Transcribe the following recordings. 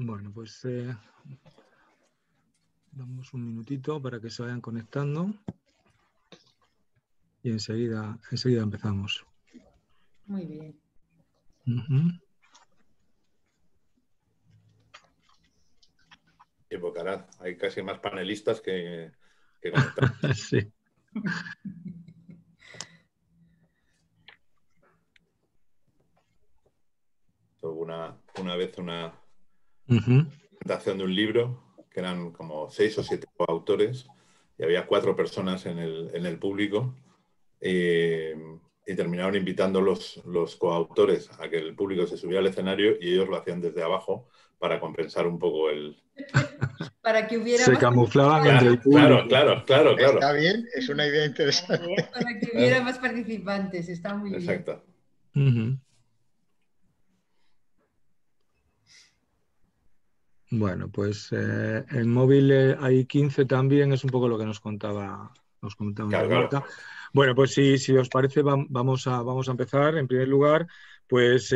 Bueno, pues damos un minutito para que se vayan conectando y enseguida empezamos. Muy bien. Evocará, hay casi más panelistas que conectados. Sí. Hubo una vez una presentación de un libro que eran como 6 o 7 coautores y había 4 personas en el público y terminaron invitando los coautores a que el público se subiera al escenario y ellos lo hacían desde abajo para compensar un poco el... Para que hubiera Se más camuflaban entre el público. Claro. Está bien, es una idea interesante. Para que hubiera más participantes, está muy bien. Exacto. Bueno, pues el móvil hay 15 también, es un poco lo que nos contaba Marta. Claro. Bueno, pues si os parece, vamos a empezar. En primer lugar, pues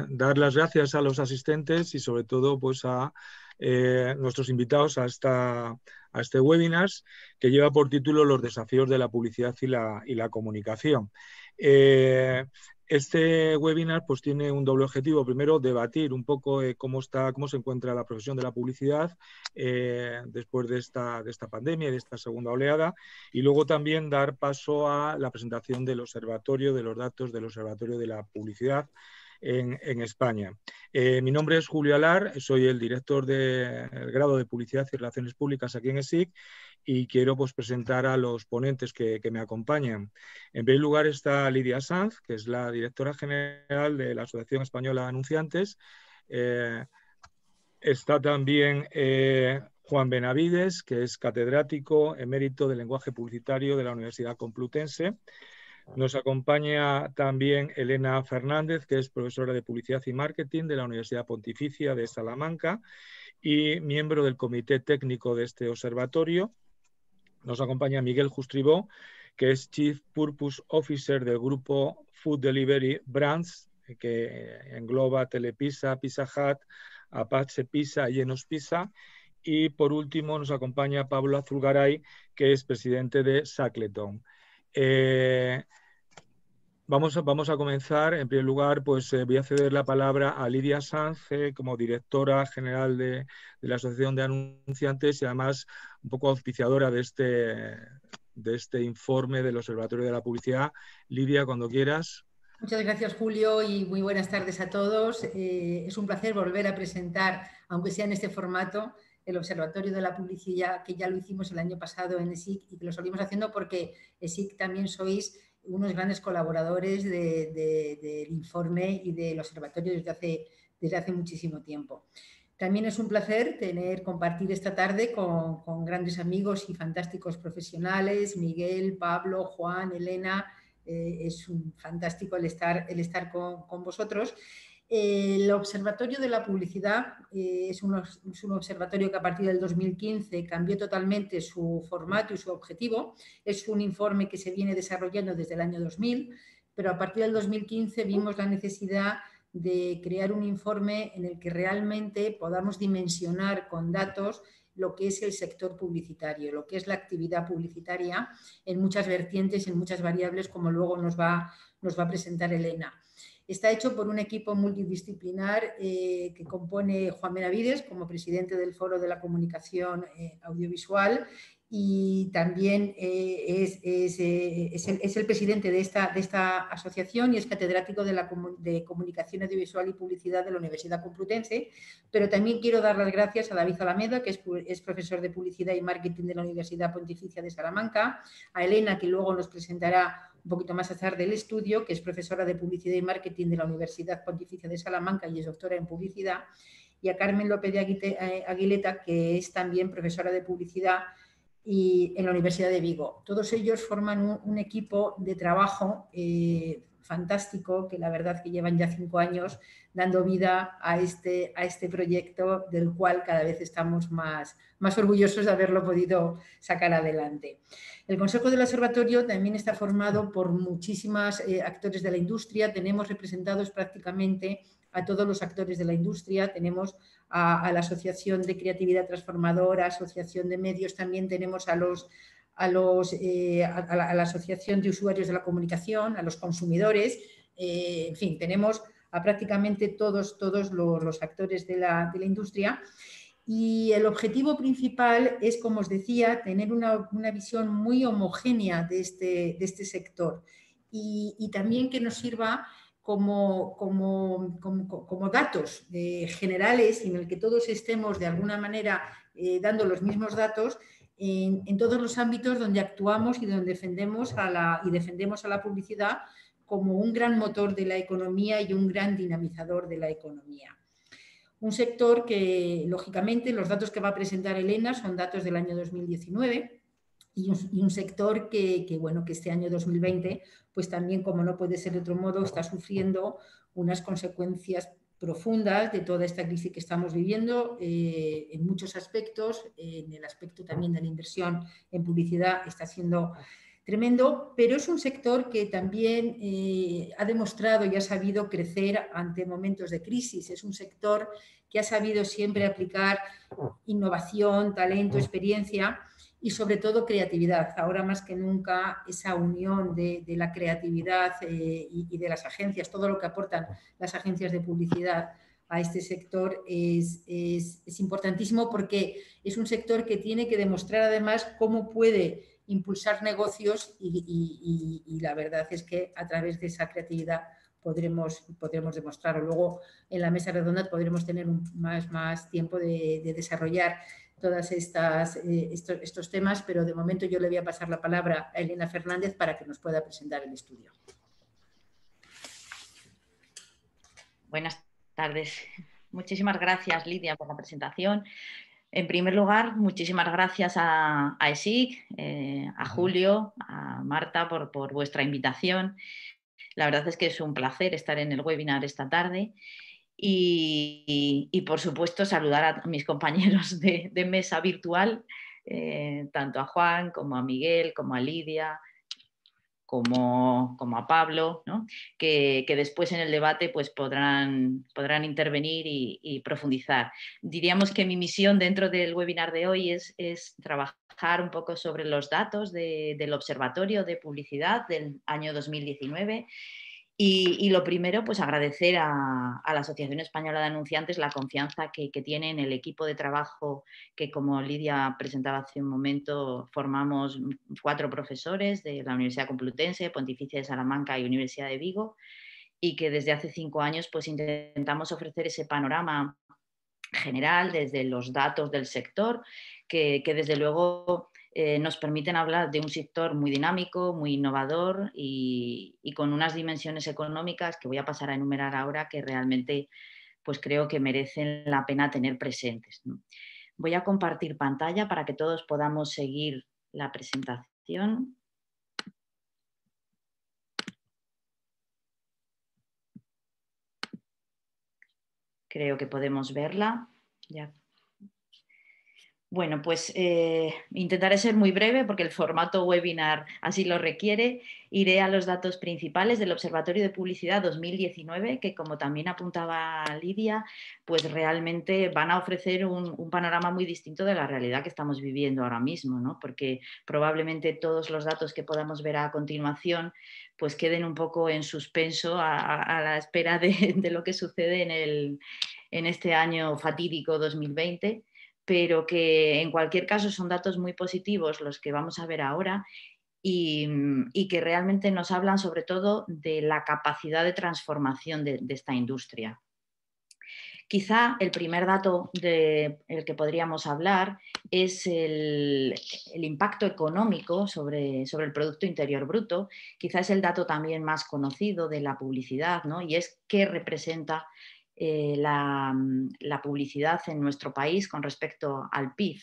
dar las gracias a los asistentes y sobre todo pues a nuestros invitados a este webinar que lleva por título Los desafíos de la publicidad y la comunicación. Este webinar pues tiene un doble objetivo. Primero, debatir un poco cómo se encuentra la profesión de la publicidad después de esta pandemia y de esta segunda oleada, y luego también dar paso a la presentación del observatorio, de los datos del Observatorio de la Publicidad en España. Mi nombre es Julio Alar, soy el director del grado de Publicidad y Relaciones Públicas aquí en ESIC y quiero pues presentar a los ponentes que me acompañan. En primer lugar está Lidia Sanz, que es la directora general de la Asociación Española de Anunciantes. Está también Juan Benavides, que es catedrático emérito de lenguaje publicitario de la Universidad Complutense. Nos acompaña también Elena Fernández, que es profesora de Publicidad y Marketing de la Universidad Pontificia de Salamanca y miembro del comité técnico de este observatorio. Nos acompaña Miguel Justribó, que es Chief Purpose Officer del grupo Food Delivery Brands, que engloba Telepizza, Pizza Hut, Apache Pizza y Enos Pizza. Y por último nos acompaña Pablo Azulgaray, que es presidente de Shackleton. Vamos a comenzar. En primer lugar, pues voy a ceder la palabra a Lidia Sanz, como directora general de la Asociación de Anunciantes y además un poco auspiciadora de este informe del Observatorio de la Publicidad. Lidia, cuando quieras. Muchas gracias, Julio, y muy buenas tardes a todos. Es un placer volver a presentar, aunque sea en este formato, el Observatorio de la Publicidad, que ya lo hicimos el año pasado en ESIC y que lo seguimos haciendo porque ESIC también sois unos grandes colaboradores del informe y del observatorio desde hace muchísimo tiempo. También es un placer compartir esta tarde con grandes amigos y fantásticos profesionales, Miguel, Pablo, Juan, Elena. Es un fantástico el estar con vosotros. El Observatorio de la Publicidad es un observatorio que a partir del 2015 cambió totalmente su formato y su objetivo. Es un informe que se viene desarrollando desde el año 2000, pero a partir del 2015 vimos la necesidad de crear un informe en el que realmente podamos dimensionar con datos lo que es el sector publicitario, lo que es la actividad publicitaria en muchas vertientes, en muchas variables, como luego nos va a presentar Elena. Está hecho por un equipo multidisciplinar que compone Juan Benavides como presidente del Foro de la Comunicación Audiovisual y también es el presidente de esta asociación y es catedrático de Comunicación Audiovisual y Publicidad de la Universidad Complutense. Pero también quiero dar las gracias a David Alameda, que es profesor de Publicidad y Marketing de la Universidad Pontificia de Salamanca, a Elena, que luego nos presentará un poquito más tarde el estudio, que es profesora de Publicidad y Marketing de la Universidad Pontificia de Salamanca y es doctora en Publicidad, y a Carmen López de Aguileta, que es también profesora de Publicidad y en la Universidad de Vigo. Todos ellos forman un equipo de trabajo fantástico, que la verdad que llevan ya 5 años dando vida a este proyecto, del cual cada vez estamos más orgullosos de haberlo podido sacar adelante. El Consejo del Observatorio también está formado por muchísimos actores de la industria. Tenemos representados prácticamente a todos los actores de la industria, tenemos a la Asociación de Creatividad Transformadora, Asociación de Medios, también tenemos a la Asociación de Usuarios de la Comunicación, a los consumidores, en fin, tenemos a prácticamente todos los actores de la industria. Y el objetivo principal es, como os decía, tener una visión muy homogénea de este sector y también que nos sirva como datos generales en el que todos estemos de alguna manera dando los mismos datos en todos los ámbitos donde actuamos y donde defendemos a la publicidad como un gran motor de la economía y un gran dinamizador de la economía. Un sector que, lógicamente, los datos que va a presentar Elena son datos del año 2019 y un sector que este año 2020, pues también, como no puede ser de otro modo, está sufriendo unas consecuencias profundas de toda esta crisis que estamos viviendo en muchos aspectos. En el aspecto también de la inversión en publicidad está siendo tremendo, pero es un sector que también ha demostrado y ha sabido crecer ante momentos de crisis. Es un sector que ha sabido siempre aplicar innovación, talento, experiencia y sobre todo creatividad. Ahora más que nunca esa unión de la creatividad y de las agencias, todo lo que aportan las agencias de publicidad a este sector es importantísimo, porque es un sector que tiene que demostrar además cómo puede impulsar negocios y la verdad es que a través de esa creatividad podremos demostrarlo. Luego en la mesa redonda podremos tener más tiempo de desarrollar todos estos temas, pero de momento yo le voy a pasar la palabra a Elena Fernández para que nos pueda presentar el estudio. Buenas tardes. Muchísimas gracias, Lidia, por la presentación. En primer lugar, muchísimas gracias a ESIC, a Julio, a Marta por vuestra invitación. La verdad es que es un placer estar en el webinar esta tarde y por supuesto, saludar a mis compañeros de mesa virtual, tanto a Juan como a Miguel, como a Lidia, como a Pablo, ¿no? que después en el debate pues, podrán intervenir y profundizar. Diríamos que mi misión dentro del webinar de hoy es trabajar un poco sobre los datos del Observatorio de Publicidad del año 2019 y lo primero, pues agradecer a la Asociación Española de Anunciantes la confianza que tiene en el equipo de trabajo que, como Lidia presentaba hace un momento, formamos 4 profesores de la Universidad Complutense, Pontificia de Salamanca y Universidad de Vigo, y que desde hace 5 años pues, intentamos ofrecer ese panorama general desde los datos del sector, que desde luego nos permiten hablar de un sector muy dinámico, muy innovador y con unas dimensiones económicas que voy a pasar a enumerar ahora que realmente pues creo que merecen la pena tener presentes, ¿no? Voy a compartir pantalla para que todos podamos seguir la presentación. Creo que podemos verla. Ya. Bueno, pues intentaré ser muy breve porque el formato webinar así lo requiere. Iré a los datos principales del Observatorio de Publicidad 2019, que como también apuntaba Lidia, pues realmente van a ofrecer un panorama muy distinto de la realidad que estamos viviendo ahora mismo, ¿no? Porque probablemente todos los datos que podamos ver a continuación pues queden un poco en suspenso a la espera de lo que sucede en este año fatídico 2020. Pero que en cualquier caso son datos muy positivos los que vamos a ver ahora y que realmente nos hablan sobre todo de la capacidad de transformación de esta industria. Quizá el primer dato del que podríamos hablar es el impacto económico sobre el Producto Interior Bruto. Quizá es el dato también más conocido de la publicidad, ¿no? Y es qué representa la publicidad en nuestro país con respecto al PIB.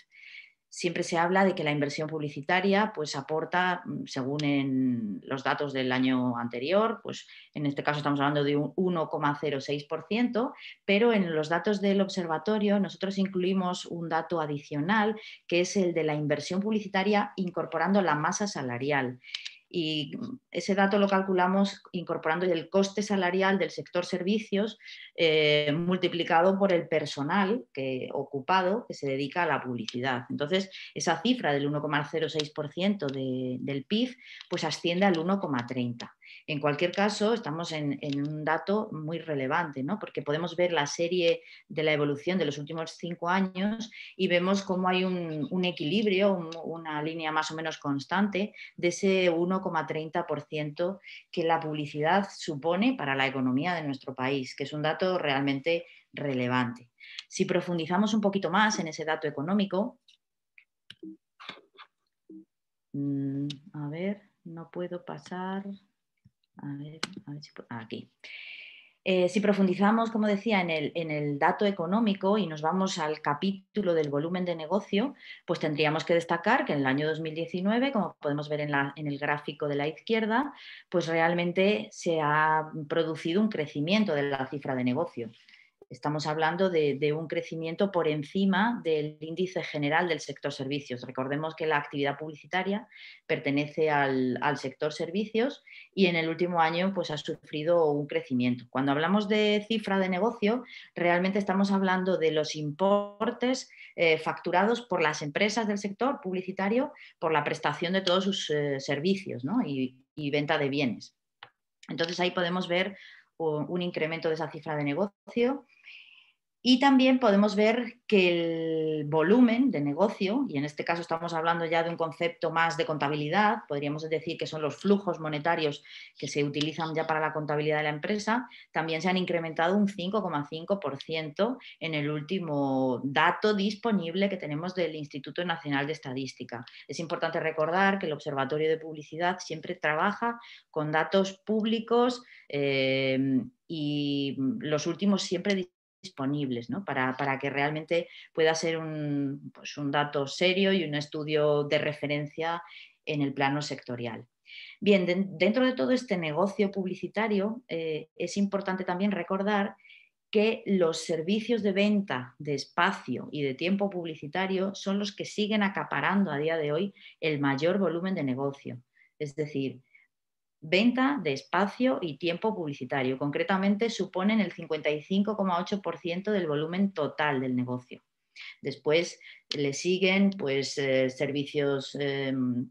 Siempre se habla de que la inversión publicitaria pues, aporta, según en los datos del año anterior, pues en este caso estamos hablando de un 1,06%, pero en los datos del observatorio nosotros incluimos un dato adicional que es el de la inversión publicitaria incorporando la masa salarial. Y ese dato lo calculamos incorporando el coste salarial del sector servicios multiplicado por el personal ocupado que se dedica a la publicidad. Entonces, esa cifra del 1,06% del PIB pues asciende al 1,30%. En cualquier caso, estamos en un dato muy relevante, ¿no? Porque podemos ver la serie de la evolución de los últimos 5 años y vemos cómo hay un equilibrio, una línea más o menos constante de ese 1,30% que la publicidad supone para la economía de nuestro país, que es un dato realmente relevante. Si profundizamos un poquito más en ese dato económico, a ver, no puedo pasar... A ver si aquí. Si profundizamos, como decía, en el dato económico y nos vamos al capítulo del volumen de negocio, pues tendríamos que destacar que en el año 2019, como podemos ver en el gráfico de la izquierda, pues realmente se ha producido un crecimiento de la cifra de negocio. Estamos hablando de un crecimiento por encima del índice general del sector servicios. Recordemos que la actividad publicitaria pertenece al sector servicios y en el último año pues, ha sufrido un crecimiento. Cuando hablamos de cifra de negocio, realmente estamos hablando de los importes facturados por las empresas del sector publicitario por la prestación de todos sus servicios, ¿no? y venta de bienes. Entonces ahí podemos ver un incremento de esa cifra de negocio. Y también podemos ver que el volumen de negocio, y en este caso estamos hablando ya de un concepto más de contabilidad, podríamos decir que son los flujos monetarios que se utilizan ya para la contabilidad de la empresa, también se han incrementado un 5,5% en el último dato disponible que tenemos del Instituto Nacional de Estadística. Es importante recordar que el Observatorio de Publicidad siempre trabaja con datos públicos y los últimos siempre disponibles, ¿no? para que realmente pueda ser un dato serio y un estudio de referencia en el plano sectorial. Bien, dentro de todo este negocio publicitario es importante también recordar que los servicios de venta de espacio y de tiempo publicitario son los que siguen acaparando a día de hoy el mayor volumen de negocio. Es decir, venta de espacio y tiempo publicitario. Concretamente suponen el 55,8% del volumen total del negocio. Después le siguen pues, servicios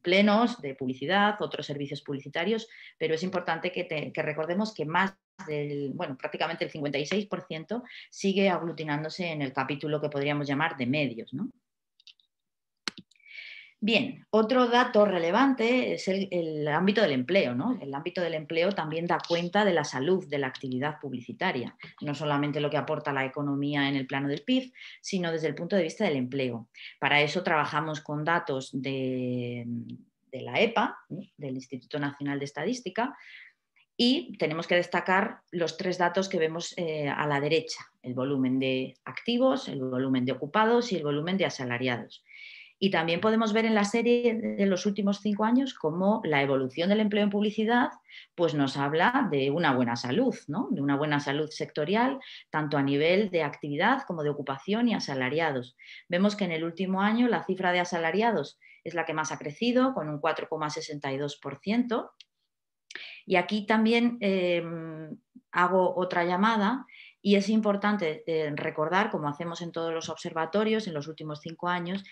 plenos de publicidad, otros servicios publicitarios, pero es importante que recordemos que más prácticamente el 56% sigue aglutinándose en el capítulo que podríamos llamar de medios, ¿no? Bien, otro dato relevante es el ámbito del empleo, ¿no? El ámbito del empleo también da cuenta de la salud de la actividad publicitaria, no solamente lo que aporta la economía en el plano del PIB, sino desde el punto de vista del empleo. Para eso trabajamos con datos de la EPA, ¿no? Del Instituto Nacional de Estadística, y tenemos que destacar los 3 datos que vemos a la derecha, el volumen de activos, el volumen de ocupados y el volumen de asalariados. Y también podemos ver en la serie de los últimos 5 años cómo la evolución del empleo en publicidad pues nos habla de una buena salud, ¿no? De una buena salud sectorial, tanto a nivel de actividad como de ocupación y asalariados. Vemos que en el último año la cifra de asalariados es la que más ha crecido, con un 4,62%. Y aquí también hago otra llamada. Y es importante recordar, como hacemos en todos los observatorios en los últimos 5 años,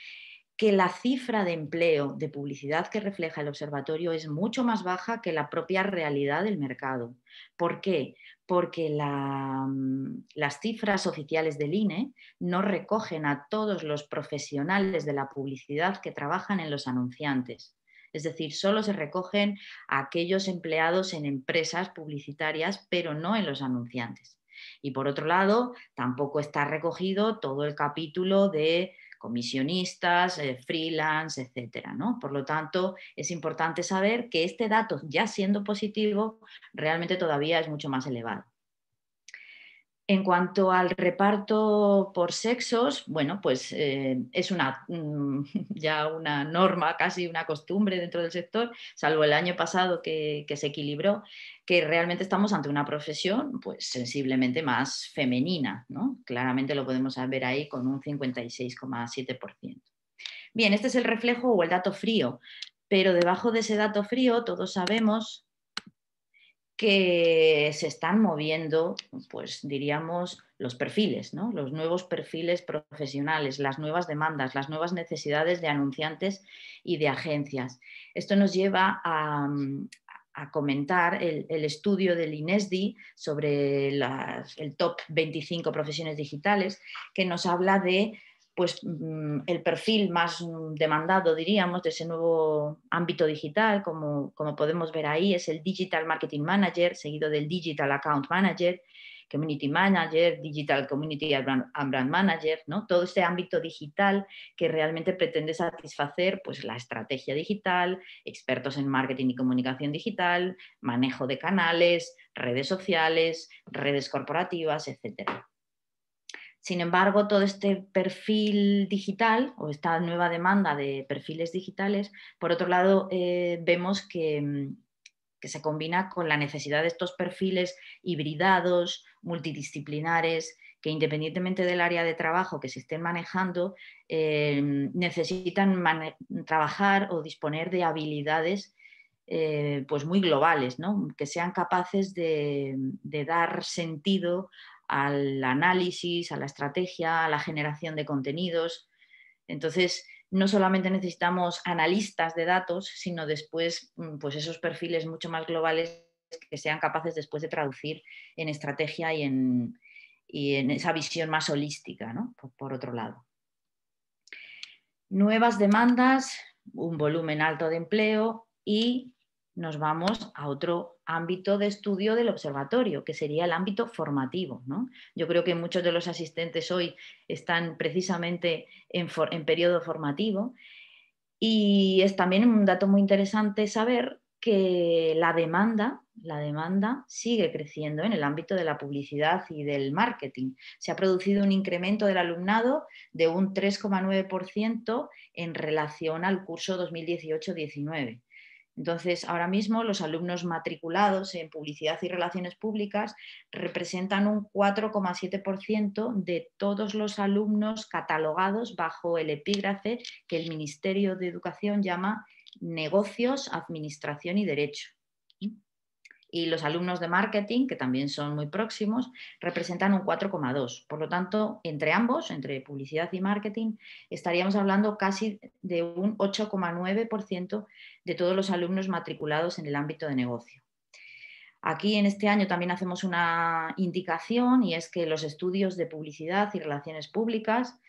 que la cifra de empleo de publicidad que refleja el observatorio es mucho más baja que la propia realidad del mercado. ¿Por qué? Porque las cifras oficiales del INE no recogen a todos los profesionales de la publicidad que trabajan en los anunciantes. Es decir, solo se recogen a aquellos empleados en empresas publicitarias, pero no en los anunciantes. Y por otro lado, tampoco está recogido todo el capítulo de comisionistas, freelance, etcétera, ¿no? Por lo tanto, es importante saber que este dato, ya siendo positivo, realmente todavía es mucho más elevado. En cuanto al reparto por sexos, bueno, pues es ya una norma, casi una costumbre dentro del sector, salvo el año pasado que se equilibró, que realmente estamos ante una profesión pues sensiblemente más femenina, ¿no? Claramente lo podemos ver ahí con un 56,7%. Bien, este es el reflejo o el dato frío. Pero debajo de ese dato frío todos sabemos que se están moviendo, pues diríamos, los perfiles, ¿no? Los nuevos perfiles profesionales, las nuevas demandas, las nuevas necesidades de anunciantes y de agencias. Esto nos lleva a comentar el estudio del INESDI sobre el top 25 profesiones digitales, que nos habla de pues, el perfil más demandado, diríamos, de ese nuevo ámbito digital, como podemos ver ahí, es el Digital Marketing Manager, seguido del Digital Account Manager, Community Manager, Digital Community and Brand Manager, ¿no? Todo este ámbito digital que realmente pretende satisfacer pues, la estrategia digital, expertos en marketing y comunicación digital, manejo de canales, redes sociales, redes corporativas, etcétera. Sin embargo, todo este perfil digital o esta nueva demanda de perfiles digitales, por otro lado, vemos que se combina con la necesidad de estos perfiles hibridados, multidisciplinares, que independientemente del área de trabajo que se estén manejando, necesitan trabajar o disponer de habilidades pues muy globales, ¿no? Que sean capaces de dar sentido al análisis, a la estrategia, a la generación de contenidos. Entonces, no solamente necesitamos analistas de datos, sino después pues esos perfiles mucho más globales que sean capaces después de traducir en estrategia y en esa visión más holística, ¿no? Por otro lado. Nuevas demandas, un volumen alto de empleo y nos vamos a otro ámbito de estudio del observatorio, que sería el ámbito formativo, ¿no? Yo creo que muchos de los asistentes hoy están precisamente en periodo formativo y es también un dato muy interesante saber que la demanda sigue creciendo en el ámbito de la publicidad y del marketing. Se ha producido un incremento del alumnado de un 3,9% en relación al curso 2018-19. Entonces, ahora mismo los alumnos matriculados en Publicidad y Relaciones Públicas representan un 4,7% de todos los alumnos catalogados bajo el epígrafe que el Ministerio de Educación llama Negocios, Administración y Derecho. Y los alumnos de marketing, que también son muy próximos, representan un 4,2%. Por lo tanto, entre ambos, entre publicidad y marketing, estaríamos hablando casi de un 8,9% de todos los alumnos matriculados en el ámbito de negocio. Aquí en este año también hacemos una indicación y es que los estudios de publicidad y relaciones públicas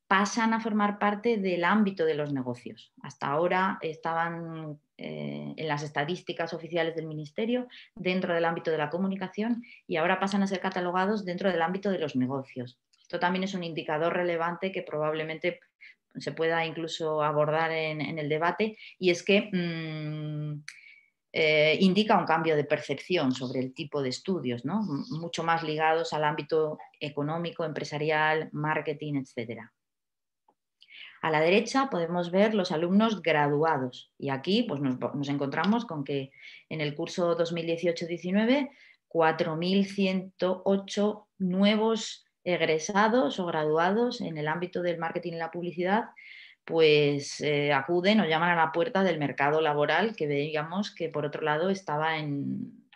pasan a formar parte del ámbito de los negocios. Hasta ahora estaban en las estadísticas oficiales del Ministerio dentro del ámbito de la comunicación y ahora pasan a ser catalogados dentro del ámbito de los negocios. Esto también es un indicador relevante que probablemente se pueda incluso abordar en el debate y es que indica un cambio de percepción sobre el tipo de estudios, ¿no? Mucho más ligados al ámbito económico, empresarial, marketing, etcétera. A la derecha podemos ver los alumnos graduados y aquí pues, nos encontramos con que en el curso 2018-19 4.108 nuevos egresados o graduados en el ámbito del marketing y la publicidad pues acuden o llaman a la puerta del mercado laboral que veíamos que por otro lado estaba en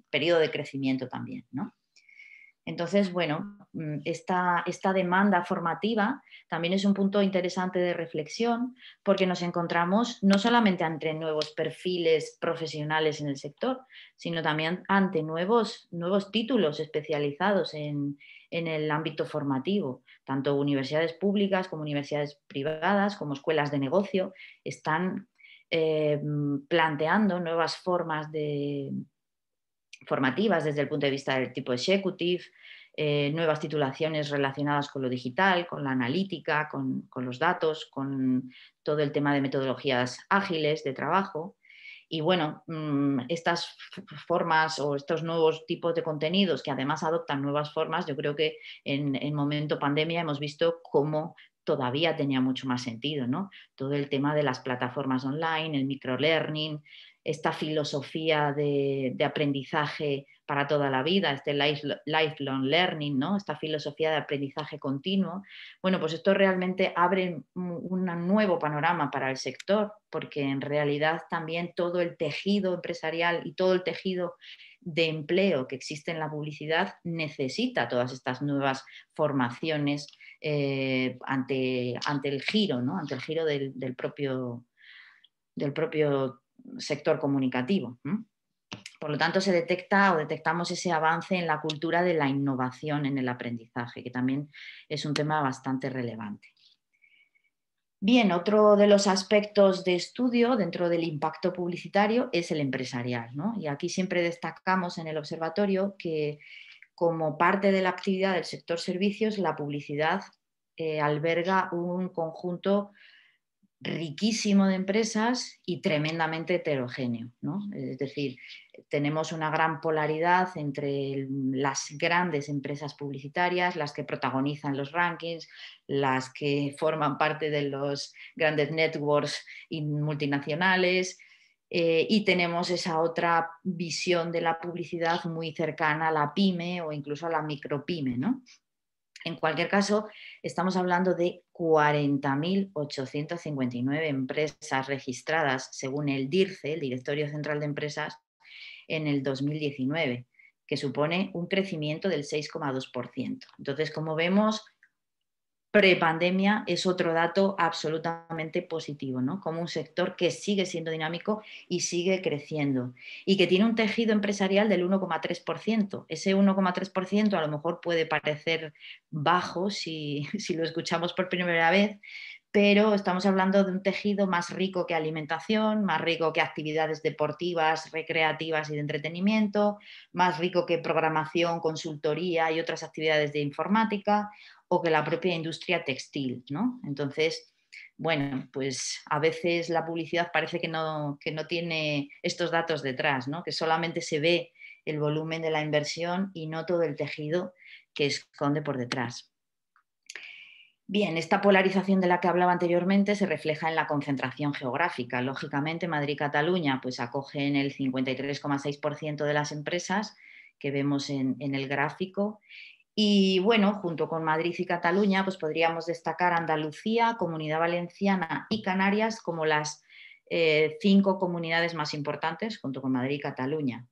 periodo de crecimiento también, ¿no? Entonces, bueno, esta demanda formativa también es un punto interesante de reflexión porque nos encontramos no solamente ante nuevos perfiles profesionales en el sector, sino también ante nuevos títulos especializados en el ámbito formativo. Tanto universidades públicas como universidades privadas, como escuelas de negocio, están planteando nuevas formas formativas desde el punto de vista del tipo executive, nuevas titulaciones relacionadas con lo digital, con la analítica, con los datos, con todo el tema de metodologías ágiles de trabajo. Y bueno, estas formas o estos nuevos tipos de contenidos que además adoptan nuevas formas, yo creo que en momento pandemia hemos visto cómo todavía tenía mucho más sentido, ¿no? Todo el tema de las plataformas online, el microlearning, esta filosofía de aprendizaje para toda la vida, este lifelong learning, ¿no? Esta filosofía de aprendizaje continuo. Bueno, pues esto realmente abre un nuevo panorama para el sector, porque en realidad también todo el tejido empresarial y todo el tejido de empleo que existe en la publicidad necesita todas estas nuevas formaciones ante el giro, ¿no? Ante el giro del propio sector comunicativo. Por lo tanto, se detecta o detectamos ese avance en la cultura de la innovación en el aprendizaje, que también es un tema bastante relevante. Bien, otro de los aspectos de estudio dentro del impacto publicitario es el empresarial, ¿no? Y aquí siempre destacamos en el observatorio que como parte de la actividad del sector servicios, la publicidad alberga un conjunto riquísimo de empresas y tremendamente heterogéneo, ¿no? Es decir, tenemos una gran polaridad entre las grandes empresas publicitarias, las que protagonizan los rankings, las que forman parte de los grandes networks multinacionales, y tenemos esa otra visión de la publicidad muy cercana a la pyme o incluso a la micropyme, ¿no? En cualquier caso, estamos hablando de 40.859 empresas registradas según el DIRCE, el Directorio Central de Empresas, en el 2019, que supone un crecimiento del 6,2%. Entonces, como vemos, prepandemia es otro dato absolutamente positivo, ¿no? Como un sector que sigue siendo dinámico y sigue creciendo y que tiene un tejido empresarial del 1,3%. Ese 1,3% a lo mejor puede parecer bajo si lo escuchamos por primera vez, pero estamos hablando de un tejido más rico que alimentación, más rico que actividades deportivas, recreativas y de entretenimiento, más rico que programación, consultoría y otras actividades de informática, o que la propia industria textil, ¿no? Entonces, bueno, pues a veces la publicidad parece que no tiene estos datos detrás, ¿no? Que solamente se ve el volumen de la inversión y no todo el tejido que esconde por detrás. Bien, esta polarización de la que hablaba anteriormente se refleja en la concentración geográfica. Lógicamente, Madrid y Cataluña pues, acogen el 53,6% de las empresas que vemos en el gráfico. Y bueno, junto con Madrid y Cataluña, pues podríamos destacar Andalucía, Comunidad Valenciana y Canarias como las 5 comunidades más importantes, junto con Madrid y Cataluña.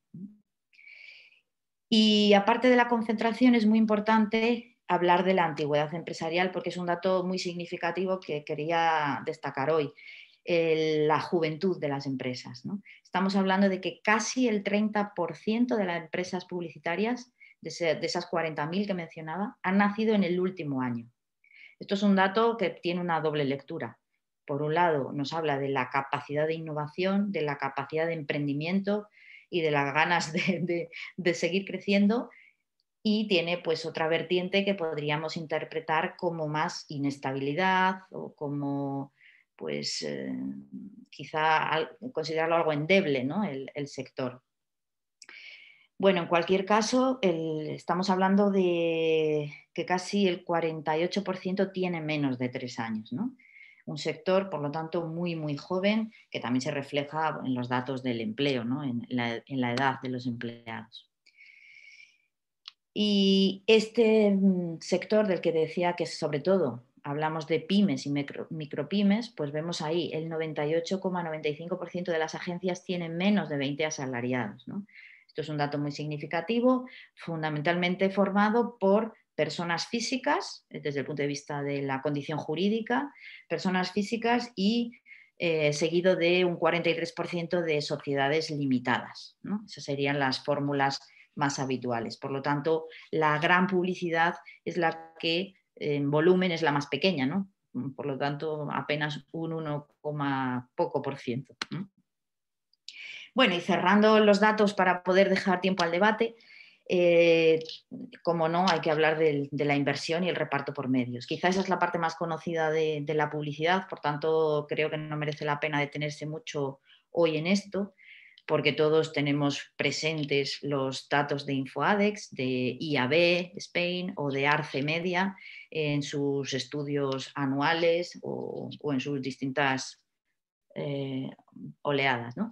Y aparte de la concentración, es muy importante hablar de la antigüedad empresarial porque es un dato muy significativo que quería destacar hoy. La juventud de las empresas, ¿no? Estamos hablando de que casi el 30% de las empresas publicitarias de esas 40.000 que mencionaba, han nacido en el último año. Esto es un dato que tiene una doble lectura. Por un lado, nos habla de la capacidad de innovación, de la capacidad de emprendimiento y de las ganas de seguir creciendo, y tiene pues otra vertiente que podríamos interpretar como más inestabilidad o como pues quizá considerarlo algo endeble, ¿no? el sector. Bueno, en cualquier caso, estamos hablando de que casi el 48% tiene menos de 3 años, ¿no? Un sector, por lo tanto, muy, muy joven, que también se refleja en los datos del empleo, ¿no? en la edad de los empleados. Y este sector del que decía que sobre todo hablamos de pymes y micropymes, pues vemos ahí el 98,95% de las agencias tienen menos de 20 asalariados, ¿no? Esto es un dato muy significativo, fundamentalmente formado por personas físicas, desde el punto de vista de la condición jurídica, personas físicas y seguido de un 43% de sociedades limitadas, ¿no? Esas serían las fórmulas más habituales. Por lo tanto, la gran publicidad es la que en volumen es la más pequeña, ¿no? Por lo tanto, apenas un 1, poco por ciento. Bueno, y cerrando los datos para poder dejar tiempo al debate, como no, hay que hablar de la inversión y el reparto por medios. Quizá esa es la parte más conocida de la publicidad, por tanto, creo que no merece la pena detenerse mucho hoy en esto, porque todos tenemos presentes los datos de InfoAdex, de IAB Spain o de Arce Media en sus estudios anuales o en sus distintas oleadas, ¿no?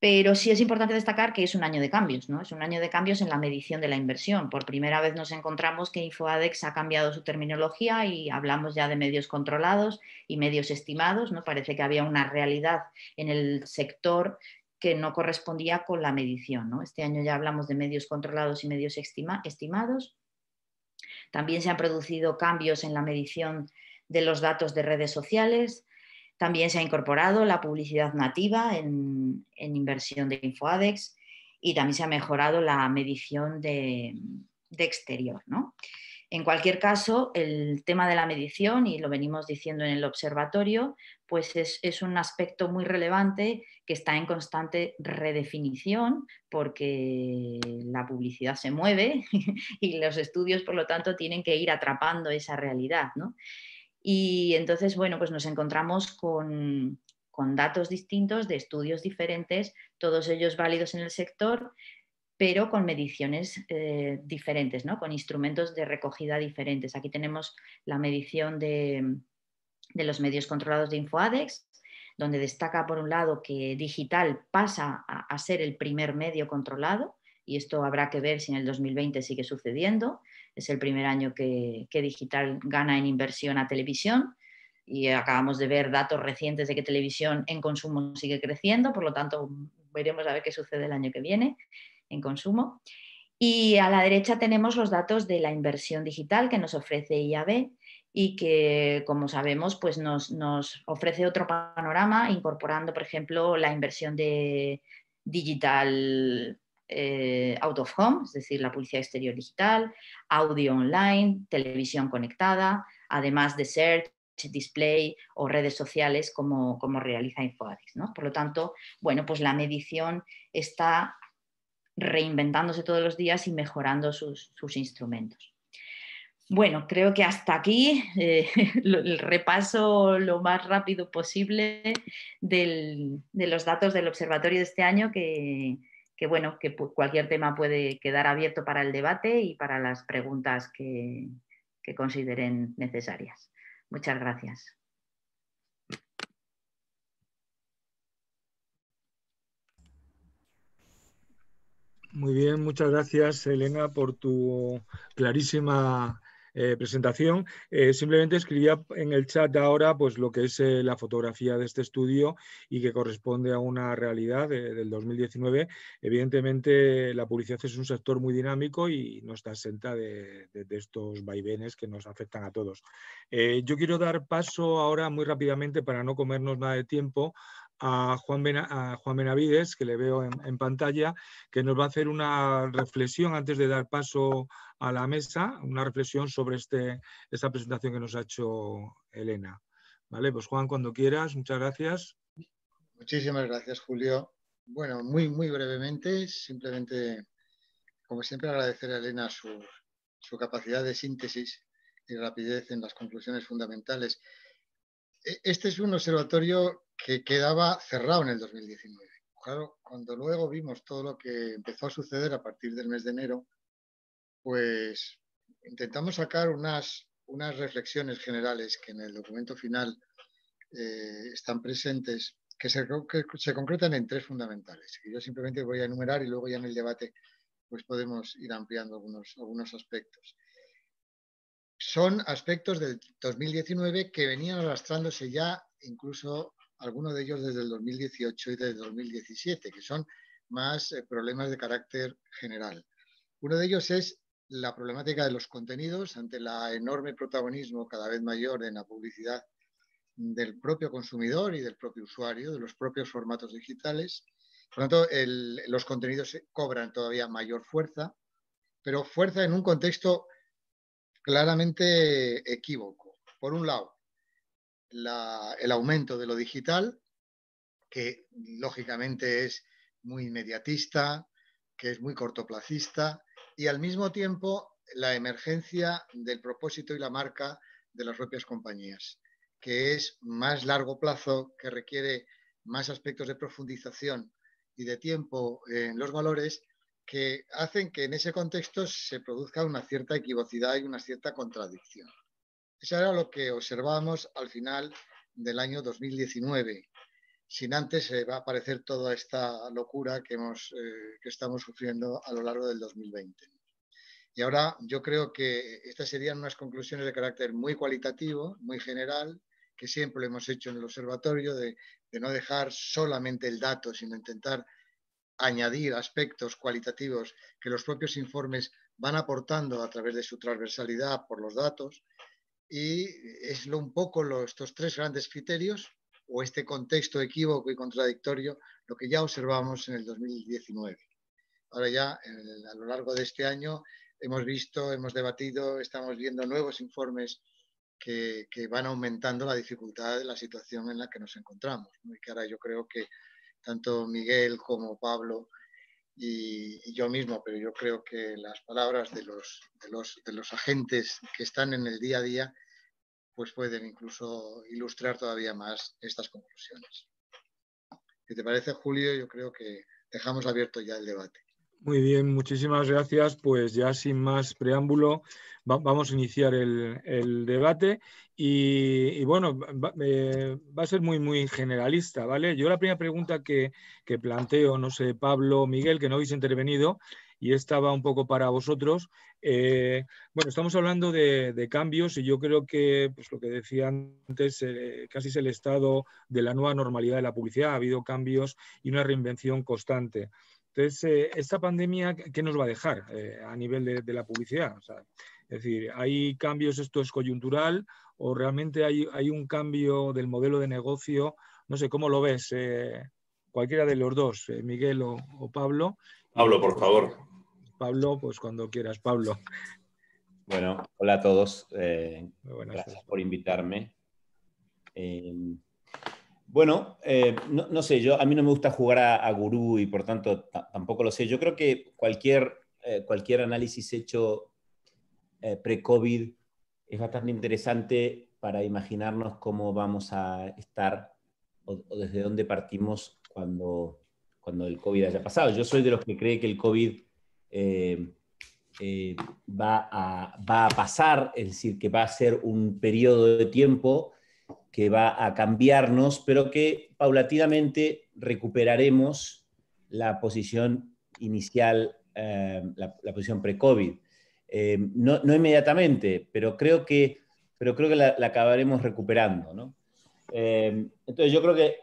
Pero sí es importante destacar que es un año de cambios, ¿no? Es un año de cambios en la medición de la inversión. Por primera vez nos encontramos que InfoAdex ha cambiado su terminología y hablamos ya de medios controlados y medios estimados, ¿no? Parece que había una realidad en el sector que no correspondía con la medición, ¿no? Este año ya hablamos de medios controlados y medios estimados. También se han producido cambios en la medición de los datos de redes sociales. También se ha incorporado la publicidad nativa en inversión de InfoAdex y también se ha mejorado la medición de exterior, ¿no? En cualquier caso, el tema de la medición, y lo venimos diciendo en el observatorio, pues es un aspecto muy relevante que está en constante redefinición porque la publicidad se mueve y los estudios, por lo tanto, tienen que ir atrapando esa realidad, ¿no? Y entonces, bueno, pues nos encontramos con datos distintos de estudios diferentes, todos ellos válidos en el sector, pero con mediciones diferentes, ¿no? Con instrumentos de recogida diferentes. Aquí tenemos la medición de los medios controlados de InfoAdex, donde destaca por un lado que digital pasa a ser el primer medio controlado, y esto habrá que ver si en el 2020 sigue sucediendo. Es el primer año que digital gana en inversión a televisión, y acabamos de ver datos recientes de que televisión en consumo sigue creciendo, por lo tanto veremos a ver qué sucede el año que viene en consumo. Y a la derecha tenemos los datos de la inversión digital que nos ofrece IAB y que, como sabemos, pues nos ofrece otro panorama incorporando, por ejemplo, la inversión de digital out of home, es decir, la publicidad exterior digital, audio online, televisión conectada, además de search, display o redes sociales como realiza InfoAdex, ¿no? Por lo tanto, bueno, pues la medición está reinventándose todos los días y mejorando sus instrumentos. Bueno, creo que hasta aquí el repaso lo más rápido posible de los datos del observatorio de este año, que bueno, que cualquier tema puede quedar abierto para el debate y para las preguntas que consideren necesarias. Muchas gracias. Muy bien, muchas gracias, Elena, por tu clarísima presentación. Simplemente escribía en el chat ahora pues, lo que es la fotografía de este estudio y que corresponde a una realidad del 2019. Evidentemente, la publicidad es un sector muy dinámico y no está exenta de estos vaivenes que nos afectan a todos. Yo quiero dar paso ahora muy rápidamente, para no comernos nada de tiempo, a Juan Benavides, que le veo en pantalla, que nos va a hacer una reflexión antes de dar paso a la mesa, una reflexión sobre esta presentación que nos ha hecho Elena. Vale, pues Juan, cuando quieras, muchas gracias. Muchísimas gracias, Julio. Bueno, muy brevemente, simplemente, como siempre, agradecer a Elena su capacidad de síntesis y rapidez en las conclusiones fundamentales. Este es un observatorio que quedaba cerrado en el 2019. Claro, cuando luego vimos todo lo que empezó a suceder a partir del mes de enero, pues intentamos sacar unas reflexiones generales que en el documento final están presentes, que se concretan en tres fundamentales, que yo simplemente voy a enumerar y luego ya en el debate pues podemos ir ampliando algunos aspectos. Son aspectos del 2019 que venían arrastrándose ya, incluso algunos de ellos desde el 2018 y desde el 2017, que son más problemas de carácter general. Uno de ellos es la problemática de los contenidos ante el enorme protagonismo cada vez mayor en la publicidad del propio consumidor y del propio usuario, de los propios formatos digitales. Por lo tanto, los contenidos cobran todavía mayor fuerza, pero fuerza en un contexto claramente equívoco. Por un lado, el aumento de lo digital, que lógicamente es muy inmediatista, que es muy cortoplacista, y al mismo tiempo la emergencia del propósito y la marca de las propias compañías, que es más largo plazo, que requiere más aspectos de profundización y de tiempo en los valores, que hacen que en ese contexto se produzca una cierta equivocidad y una cierta contradicción. Eso era lo que observamos al final del año 2019. sin antes va a aparecer toda esta locura que estamos sufriendo a lo largo del 2020. Y ahora yo creo que estas serían unas conclusiones de carácter muy cualitativo, muy general, que siempre lo hemos hecho en el observatorio, de no dejar solamente el dato, sino intentar añadir aspectos cualitativos que los propios informes van aportando a través de su transversalidad por los datos. Y es un poco estos tres grandes criterios, o este contexto equívoco y contradictorio, lo que ya observamos en el 2019. Ahora ya, a lo largo de este año, hemos visto, hemos debatido, estamos viendo nuevos informes que van aumentando la dificultad de la situación en la que nos encontramos, ¿no? Y que ahora yo creo que tanto Miguel como Pablo y yo mismo, pero yo creo que las palabras de los agentes que están en el día a día pues pueden incluso ilustrar todavía más estas conclusiones. ¿Qué te parece, Julio? Yo creo que dejamos abierto ya el debate. Muy bien, muchísimas gracias. Pues ya sin más preámbulo, vamos a iniciar el debate y bueno, va a ser muy generalista, ¿vale? Yo la primera pregunta que planteo, no sé, Pablo, Miguel, que no habéis intervenido, y esta va un poco para vosotros. Bueno, estamos hablando de cambios y yo creo que, pues lo que decía antes, casi es el estado de la nueva normalidad de la publicidad. Ha habido cambios y una reinvención constante. Entonces, esta pandemia, ¿qué nos va a dejar a nivel de la publicidad? O sea, es decir, ¿hay cambios, esto es coyuntural, o realmente hay un cambio del modelo de negocio? No sé, ¿cómo lo ves? Cualquiera de los dos, Miguel o Pablo. Pablo, por favor. Pablo, pues cuando quieras, Pablo. Bueno, hola a todos. Gracias por invitarme. Bueno, no sé, a mí no me gusta jugar a gurú y por tanto tampoco lo sé. Yo creo que cualquier análisis hecho pre-COVID es bastante interesante para imaginarnos cómo vamos a estar o desde dónde partimos cuando el COVID haya pasado. Yo soy de los que cree que el COVID va a pasar, es decir, que va a ser un periodo de tiempo que va a cambiarnos, pero que paulatinamente recuperaremos la posición inicial, la posición pre-COVID. No inmediatamente, pero creo que la acabaremos recuperando, ¿no? Entonces yo creo que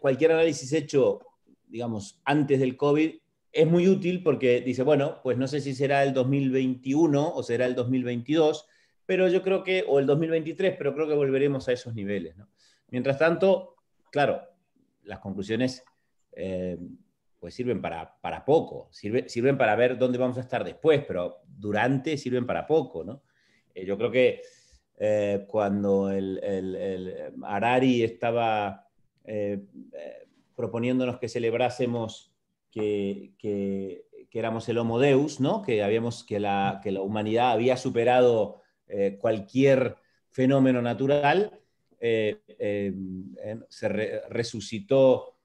cualquier análisis hecho, digamos, antes del COVID es muy útil porque dice, bueno, pues no sé si será el 2021 o será el 2022, pero yo creo que, o el 2023, pero creo que volveremos a esos niveles, ¿no? Mientras tanto, claro, las conclusiones pues sirven para poco, sirven para ver dónde vamos a estar después, pero durante sirven para poco, ¿no? Yo creo que cuando el Harari estaba proponiéndonos que celebrásemos que éramos el Homo Deus, ¿no? Que la humanidad había superado cualquier fenómeno natural, se resucitó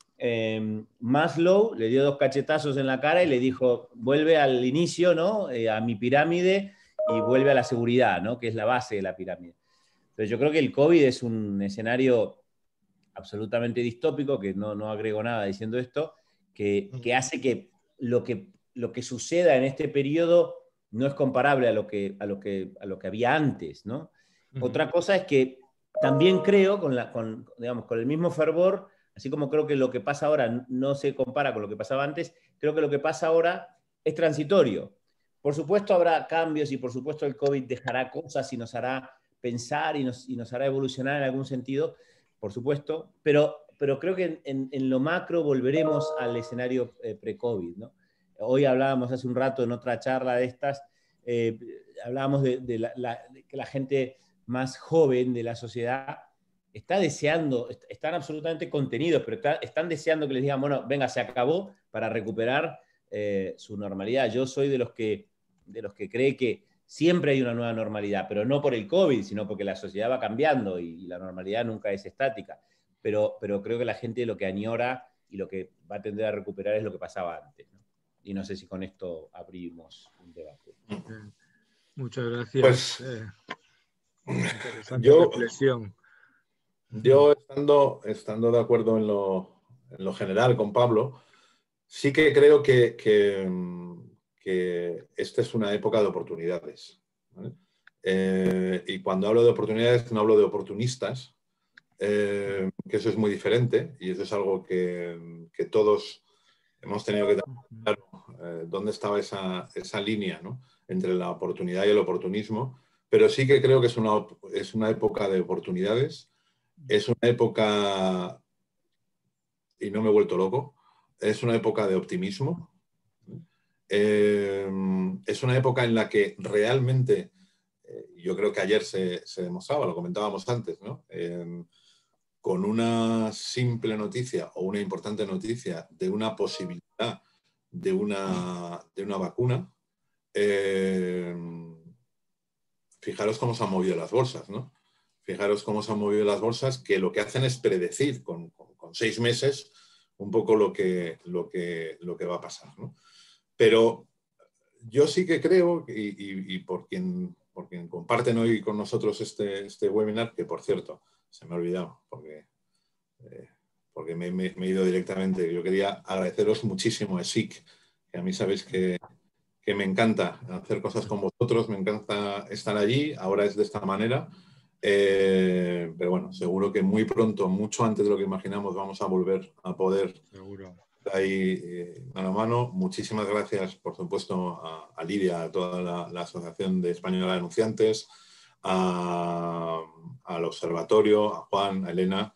Maslow, le dio 2 cachetazos en la cara y le dijo, vuelve al inicio, ¿no? A mi pirámide y vuelve a la seguridad, ¿no? Que es la base de la pirámide. Entonces yo creo que el COVID es un escenario absolutamente distópico, que no agrego nada diciendo esto, que hace que lo que suceda en este periodo no es comparable a lo que había antes, ¿no? Otra cosa es que también creo, con el mismo fervor, así como creo que lo que pasa ahora no se compara con lo que pasaba antes, creo que lo que pasa ahora es transitorio. Por supuesto habrá cambios y por supuesto el COVID dejará cosas y nos hará pensar y nos hará evolucionar en algún sentido, por supuesto, pero creo que en lo macro volveremos al escenario pre-COVID, ¿no? Hoy hablábamos hace un rato en otra charla de estas, hablábamos de que la gente más joven de la sociedad está deseando, están absolutamente contenidos, pero están deseando que les digan, bueno, venga, se acabó, para recuperar su normalidad. Yo soy de los que cree que siempre hay una nueva normalidad, pero no por el COVID, sino porque la sociedad va cambiando y la normalidad nunca es estática. Pero creo que la gente lo que añora y lo que va a tender a recuperar es lo que pasaba antes, ¿no? Y no sé si con esto abrimos un debate. Muchas gracias. Pues, interesante reflexión. Yo, estando de acuerdo en lo general con Pablo, sí que creo que esta es una época de oportunidades, ¿vale? Y cuando hablo de oportunidades, no hablo de oportunistas, que eso es muy diferente y eso es algo que todos hemos tenido que tener claro, dónde estaba esa línea, ¿no?, entre la oportunidad y el oportunismo, pero sí que creo que es una época de oportunidades, es una época, y no me he vuelto loco, es una época de optimismo, es una época en la que realmente, yo creo que ayer se demostraba, lo comentábamos antes, ¿no?, con una simple noticia o una importante noticia de una posibilidad de una vacuna, fijaros cómo se han movido las bolsas, ¿no? Fijaros cómo se han movido las bolsas, que lo que hacen es predecir con 6 meses un poco lo que va a pasar, ¿no? Pero yo sí que creo, y por quien comparten hoy con nosotros este webinar, que por cierto, se me ha olvidado, porque me he ido directamente. Yo quería agradeceros muchísimo a ESIC, que a mí sabéis que me encanta hacer cosas con vosotros, me encanta estar allí, ahora es de esta manera, pero bueno, seguro que muy pronto, mucho antes de lo que imaginamos, vamos a volver a poder estar ahí mano a mano. Muchísimas gracias, por supuesto, a Lidia, a toda la Asociación de Española de Denunciantes, al Observatorio, a Juan, a Elena,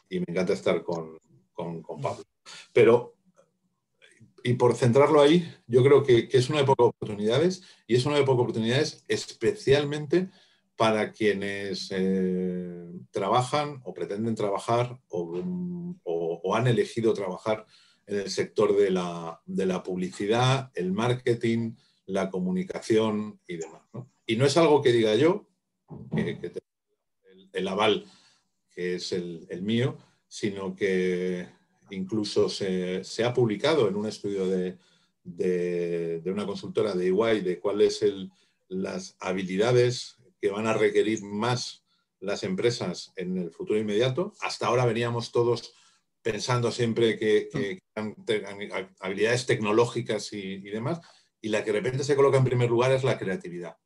y me encanta estar con Pablo. Pero, y por centrarlo ahí, yo creo que es una época de oportunidades, y es una época de oportunidades especialmente para quienes trabajan o pretenden trabajar o han elegido trabajar en el sector de la publicidad, el marketing, la comunicación y demás, ¿no? Y no es algo que diga yo, que el aval que es el mío, sino que incluso se ha publicado en un estudio de una consultora de EY de cuáles las habilidades que van a requerir más las empresas en el futuro inmediato. Hasta ahora veníamos todos pensando siempre que habilidades tecnológicas y demás, y la que de repente se coloca en primer lugar es la creatividad.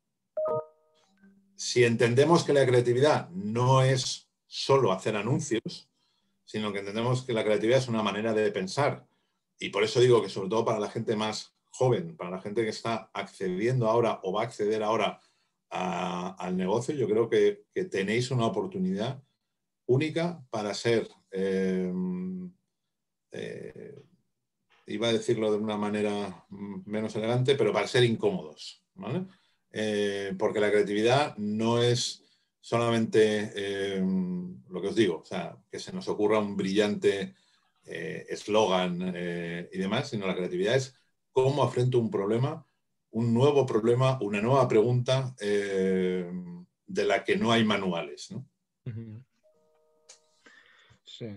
Si entendemos que la creatividad no es solo hacer anuncios, sino que entendemos que la creatividad es una manera de pensar, y por eso digo que sobre todo para la gente más joven, para la gente que está accediendo ahora o va a acceder ahora al negocio, yo creo que tenéis una oportunidad única para ser, iba a decirlo de una manera menos elegante, pero para ser incómodos, ¿vale? Porque la creatividad no es solamente lo que os digo, o sea, que se nos ocurra un brillante eslogan y demás, sino la creatividad es cómo afronto un problema, un nuevo problema, una nueva pregunta de la que no hay manuales, ¿no? Sí.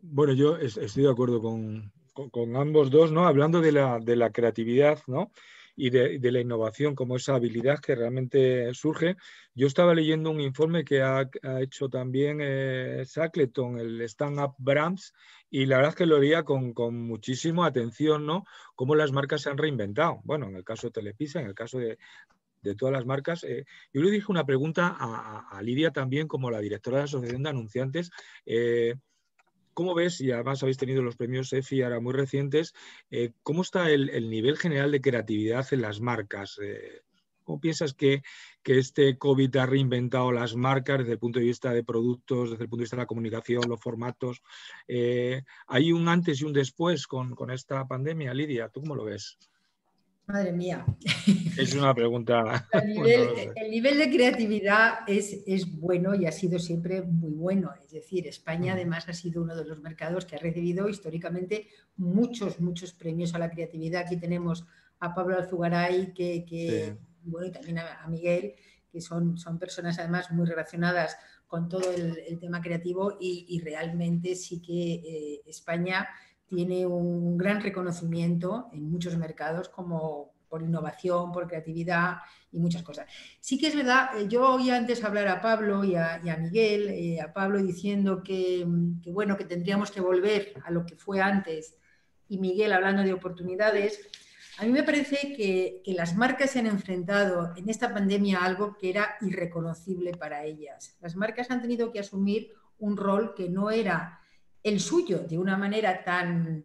Bueno, yo estoy de acuerdo con ambos dos, ¿no? Hablando de la creatividad, ¿no?, y de la innovación como esa habilidad que realmente surge. Yo estaba leyendo un informe que ha hecho también Shackleton, el Stand Up Brands, y la verdad es que lo leía con muchísima atención, ¿no?, cómo las marcas se han reinventado. Bueno, en el caso de Telepizza, en el caso de todas las marcas. Yo le dije una pregunta a Lidia también, como la directora de la Asociación de Anunciantes. ¿Cómo ves, y además habéis tenido los premios EFI ahora muy recientes, cómo está el nivel general de creatividad en las marcas? ¿Cómo piensas que este COVID ha reinventado las marcas desde el punto de vista de productos, desde el punto de vista de la comunicación, los formatos? ¿Hay un antes y un después con esta pandemia, Lidia? ¿Tú cómo lo ves? Madre mía. Es una pregunta. El nivel de creatividad es bueno y ha sido siempre muy bueno. Es decir, España además ha sido uno de los mercados que ha recibido históricamente muchos premios a la creatividad. Aquí tenemos a Pablo Alzugaray, bueno, y también a Miguel, que son personas además muy relacionadas con todo el tema creativo, y realmente sí que España tiene un gran reconocimiento en muchos mercados como por innovación, por creatividad y muchas cosas. Sí que es verdad, yo oí antes hablar a Pablo y a Miguel, a Pablo diciendo que bueno, que tendríamos que volver a lo que fue antes, y Miguel hablando de oportunidades. A mí me parece que las marcas se han enfrentado en esta pandemia a algo que era irreconocible para ellas. Las marcas han tenido que asumir un rol que no era el suyo de una manera tan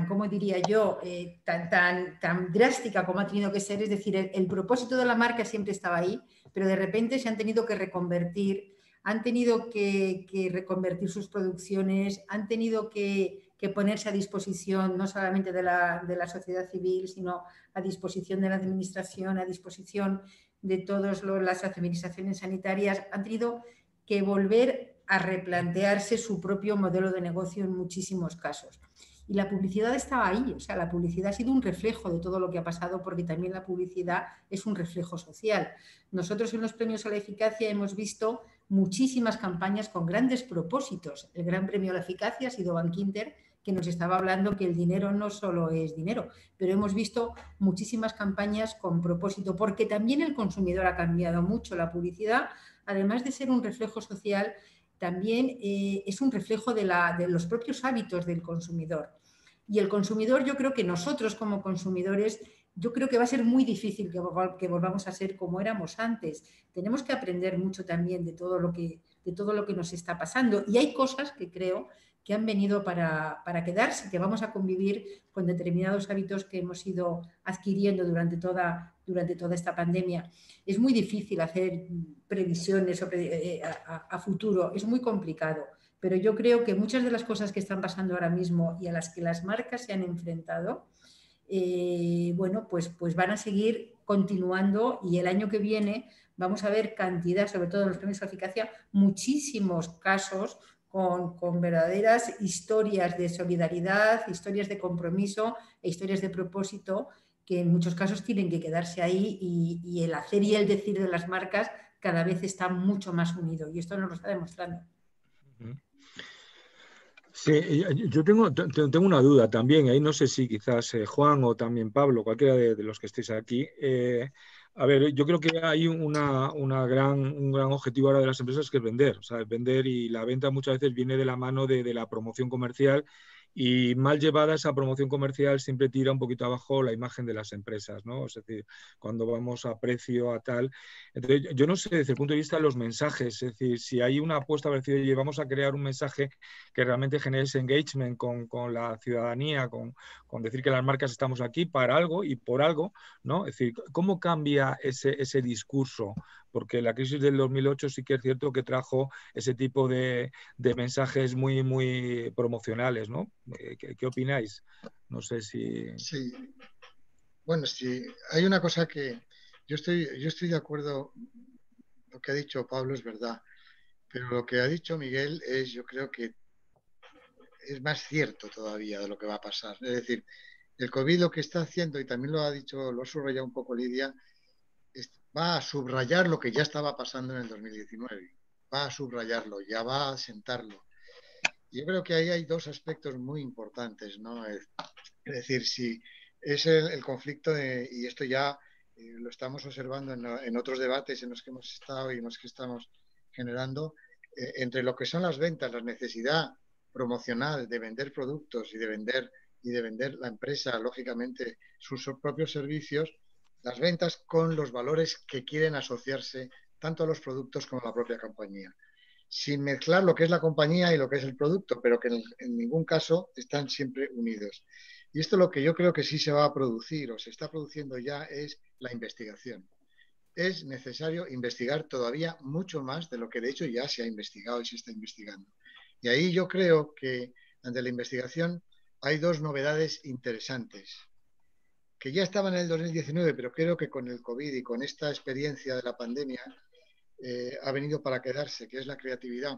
¿cómo diría yo?, tan drástica como ha tenido que ser. Es decir, el propósito de la marca siempre estaba ahí, pero de repente se han tenido que reconvertir, han tenido que reconvertir sus producciones, han tenido que ponerse a disposición no solamente de la sociedad civil, sino a disposición de la administración, a disposición de todas las administraciones sanitarias. Han tenido que volver a replantearse su propio modelo de negocio en muchísimos casos. Y la publicidad estaba ahí, o sea, la publicidad ha sido un reflejo de todo lo que ha pasado, porque también la publicidad es un reflejo social. Nosotros en los premios a la eficacia hemos visto muchísimas campañas con grandes propósitos. El Gran Premio a la Eficacia ha sido Bankinter, que nos estaba hablando que el dinero no solo es dinero, pero hemos visto muchísimas campañas con propósito, porque también el consumidor ha cambiado mucho. La publicidad, además de ser un reflejo social, también es un reflejo de los propios hábitos del consumidor. Y el consumidor, yo creo que nosotros como consumidores, yo creo que va a ser muy difícil que volvamos a ser como éramos antes. Tenemos que aprender mucho también de todo lo que nos está pasando. Y hay cosas que creo que han venido para quedarse, que vamos a convivir con determinados hábitos que hemos ido adquiriendo durante toda esta pandemia. Es muy difícil hacer previsiones a futuro, es muy complicado, pero yo creo que muchas de las cosas que están pasando ahora mismo y a las que las marcas se han enfrentado, bueno, pues van a seguir continuando, y el año que viene vamos a ver cantidad, sobre todo en los premios de eficacia, muchísimos casos con verdaderas historias de solidaridad, historias de compromiso e historias de propósito, que en muchos casos tienen que quedarse ahí, y el hacer y el decir de las marcas cada vez está mucho más unido, y esto nos lo está demostrando. Sí, yo tengo una duda también, ahí no sé si quizás Juan o también Pablo, cualquiera de los que estéis aquí. A ver, yo creo que hay un gran objetivo ahora de las empresas, que es vender. O sea, vender, y la venta muchas veces viene de la mano de la promoción comercial, y mal llevada esa promoción comercial siempre tira un poquito abajo la imagen de las empresas, ¿no? Es decir, cuando vamos a precio, a tal. Entonces, yo no sé, desde el punto de vista de los mensajes, es decir, si hay una apuesta para decir, oye, vamos a crear un mensaje que realmente genere ese engagement con la ciudadanía, con decir que las marcas estamos aquí para algo y por algo, ¿no? Es decir, ¿cómo cambia ese discurso? Porque la crisis del 2008 sí que es cierto que trajo ese tipo de mensajes muy, muy promocionales, ¿no? ¿Qué opináis? No sé si... Sí. Bueno, sí, hay una cosa que yo estoy de acuerdo, lo que ha dicho Pablo es verdad, pero lo que ha dicho Miguel yo creo que es más cierto todavía de lo que va a pasar. Es decir, el COVID lo que está haciendo, y también lo ha subrayado un poco Lidia, va a subrayar lo que ya estaba pasando en el 2019. Va a subrayarlo, ya va a sentarlo. Yo creo que ahí hay dos aspectos muy importantes, ¿no? Es decir, si es el conflicto, y esto ya lo estamos observando en otros debates en los que hemos estado y en los que estamos generando, entre lo que son las ventas, la necesidad promocional de vender productos y de vender la empresa, lógicamente, sus propios servicios, las ventas con los valores que quieren asociarse tanto a los productos como a la propia compañía, sin mezclar lo que es la compañía y lo que es el producto, pero que en ningún caso están siempre unidos. Y esto lo que yo creo que sí se va a producir, o se está produciendo ya, es la investigación. Es necesario investigar todavía mucho más de lo que de hecho ya se ha investigado y se está investigando. Y ahí yo creo que ante la investigación hay dos novedades interesantes, que ya estaban en el 2019, pero creo que con el COVID y con esta experiencia de la pandemia ha venido para quedarse, que es la creatividad.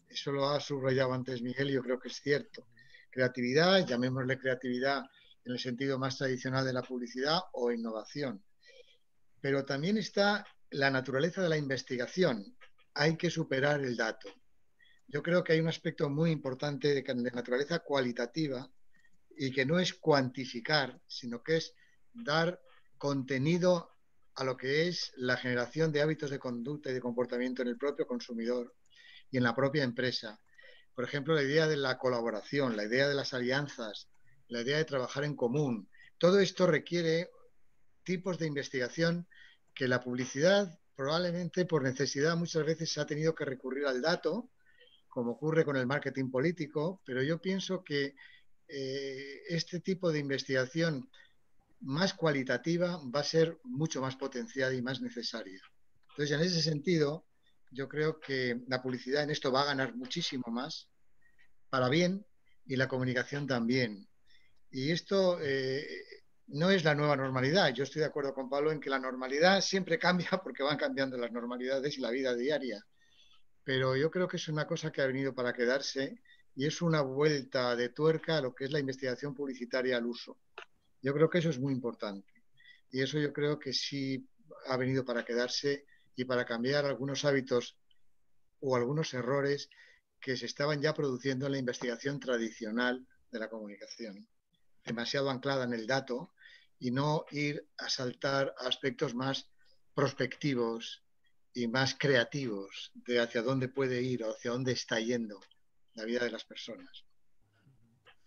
Eso lo ha subrayado antes Miguel y yo creo que es cierto. Creatividad, llamémosle creatividad en el sentido más tradicional de la publicidad, o innovación. Pero también está la naturaleza de la investigación. Hay que superar el dato. Yo creo que hay un aspecto muy importante de naturaleza cualitativa, y que no es cuantificar, sino que es dar contenido a lo que es la generación de hábitos de conducta y de comportamiento en el propio consumidor y en la propia empresa. Por ejemplo, la idea de la colaboración, la idea de las alianzas, la idea de trabajar en común. Todo esto requiere tipos de investigación que la publicidad, probablemente por necesidad, muchas veces ha tenido que recurrir al dato, como ocurre con el marketing político, pero yo pienso que este tipo de investigación más cualitativa va a ser mucho más potenciada y más necesaria. Entonces, en ese sentido, yo creo que la publicidad en esto va a ganar muchísimo más, para bien, y la comunicación también. Y esto no es la nueva normalidad. Yo estoy de acuerdo con Pablo en que la normalidad siempre cambia porque van cambiando las normalidades y la vida diaria. Pero yo creo que es una cosa que ha venido para quedarse y es una vuelta de tuerca a lo que es la investigación publicitaria al uso. Yo creo que eso es muy importante. Y eso yo creo que sí ha venido para quedarse y para cambiar algunos hábitos o algunos errores que se estaban ya produciendo en la investigación tradicional de la comunicación, demasiado anclada en el dato y no ir a saltar a aspectos más prospectivos y más creativos de hacia dónde puede ir o hacia dónde está yendo la vida de las personas.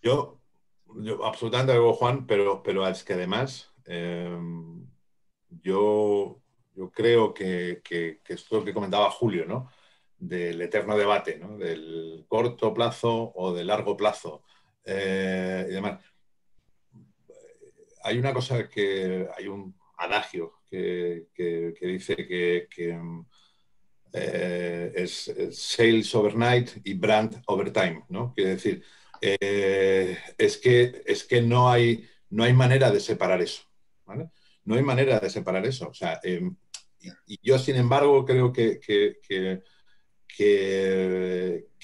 Yo absolutamente algo, Juan, pero es que además yo creo que es lo que comentaba Julio, ¿no? Del eterno debate, ¿no? Del corto plazo o del largo plazo y demás. Hay una cosa hay un adagio que dice que es sales overnight y brand overtime, ¿no? Quiere decir, es que no hay manera de separar eso, ¿vale? No hay manera de separar eso. O sea, y yo, sin embargo, creo que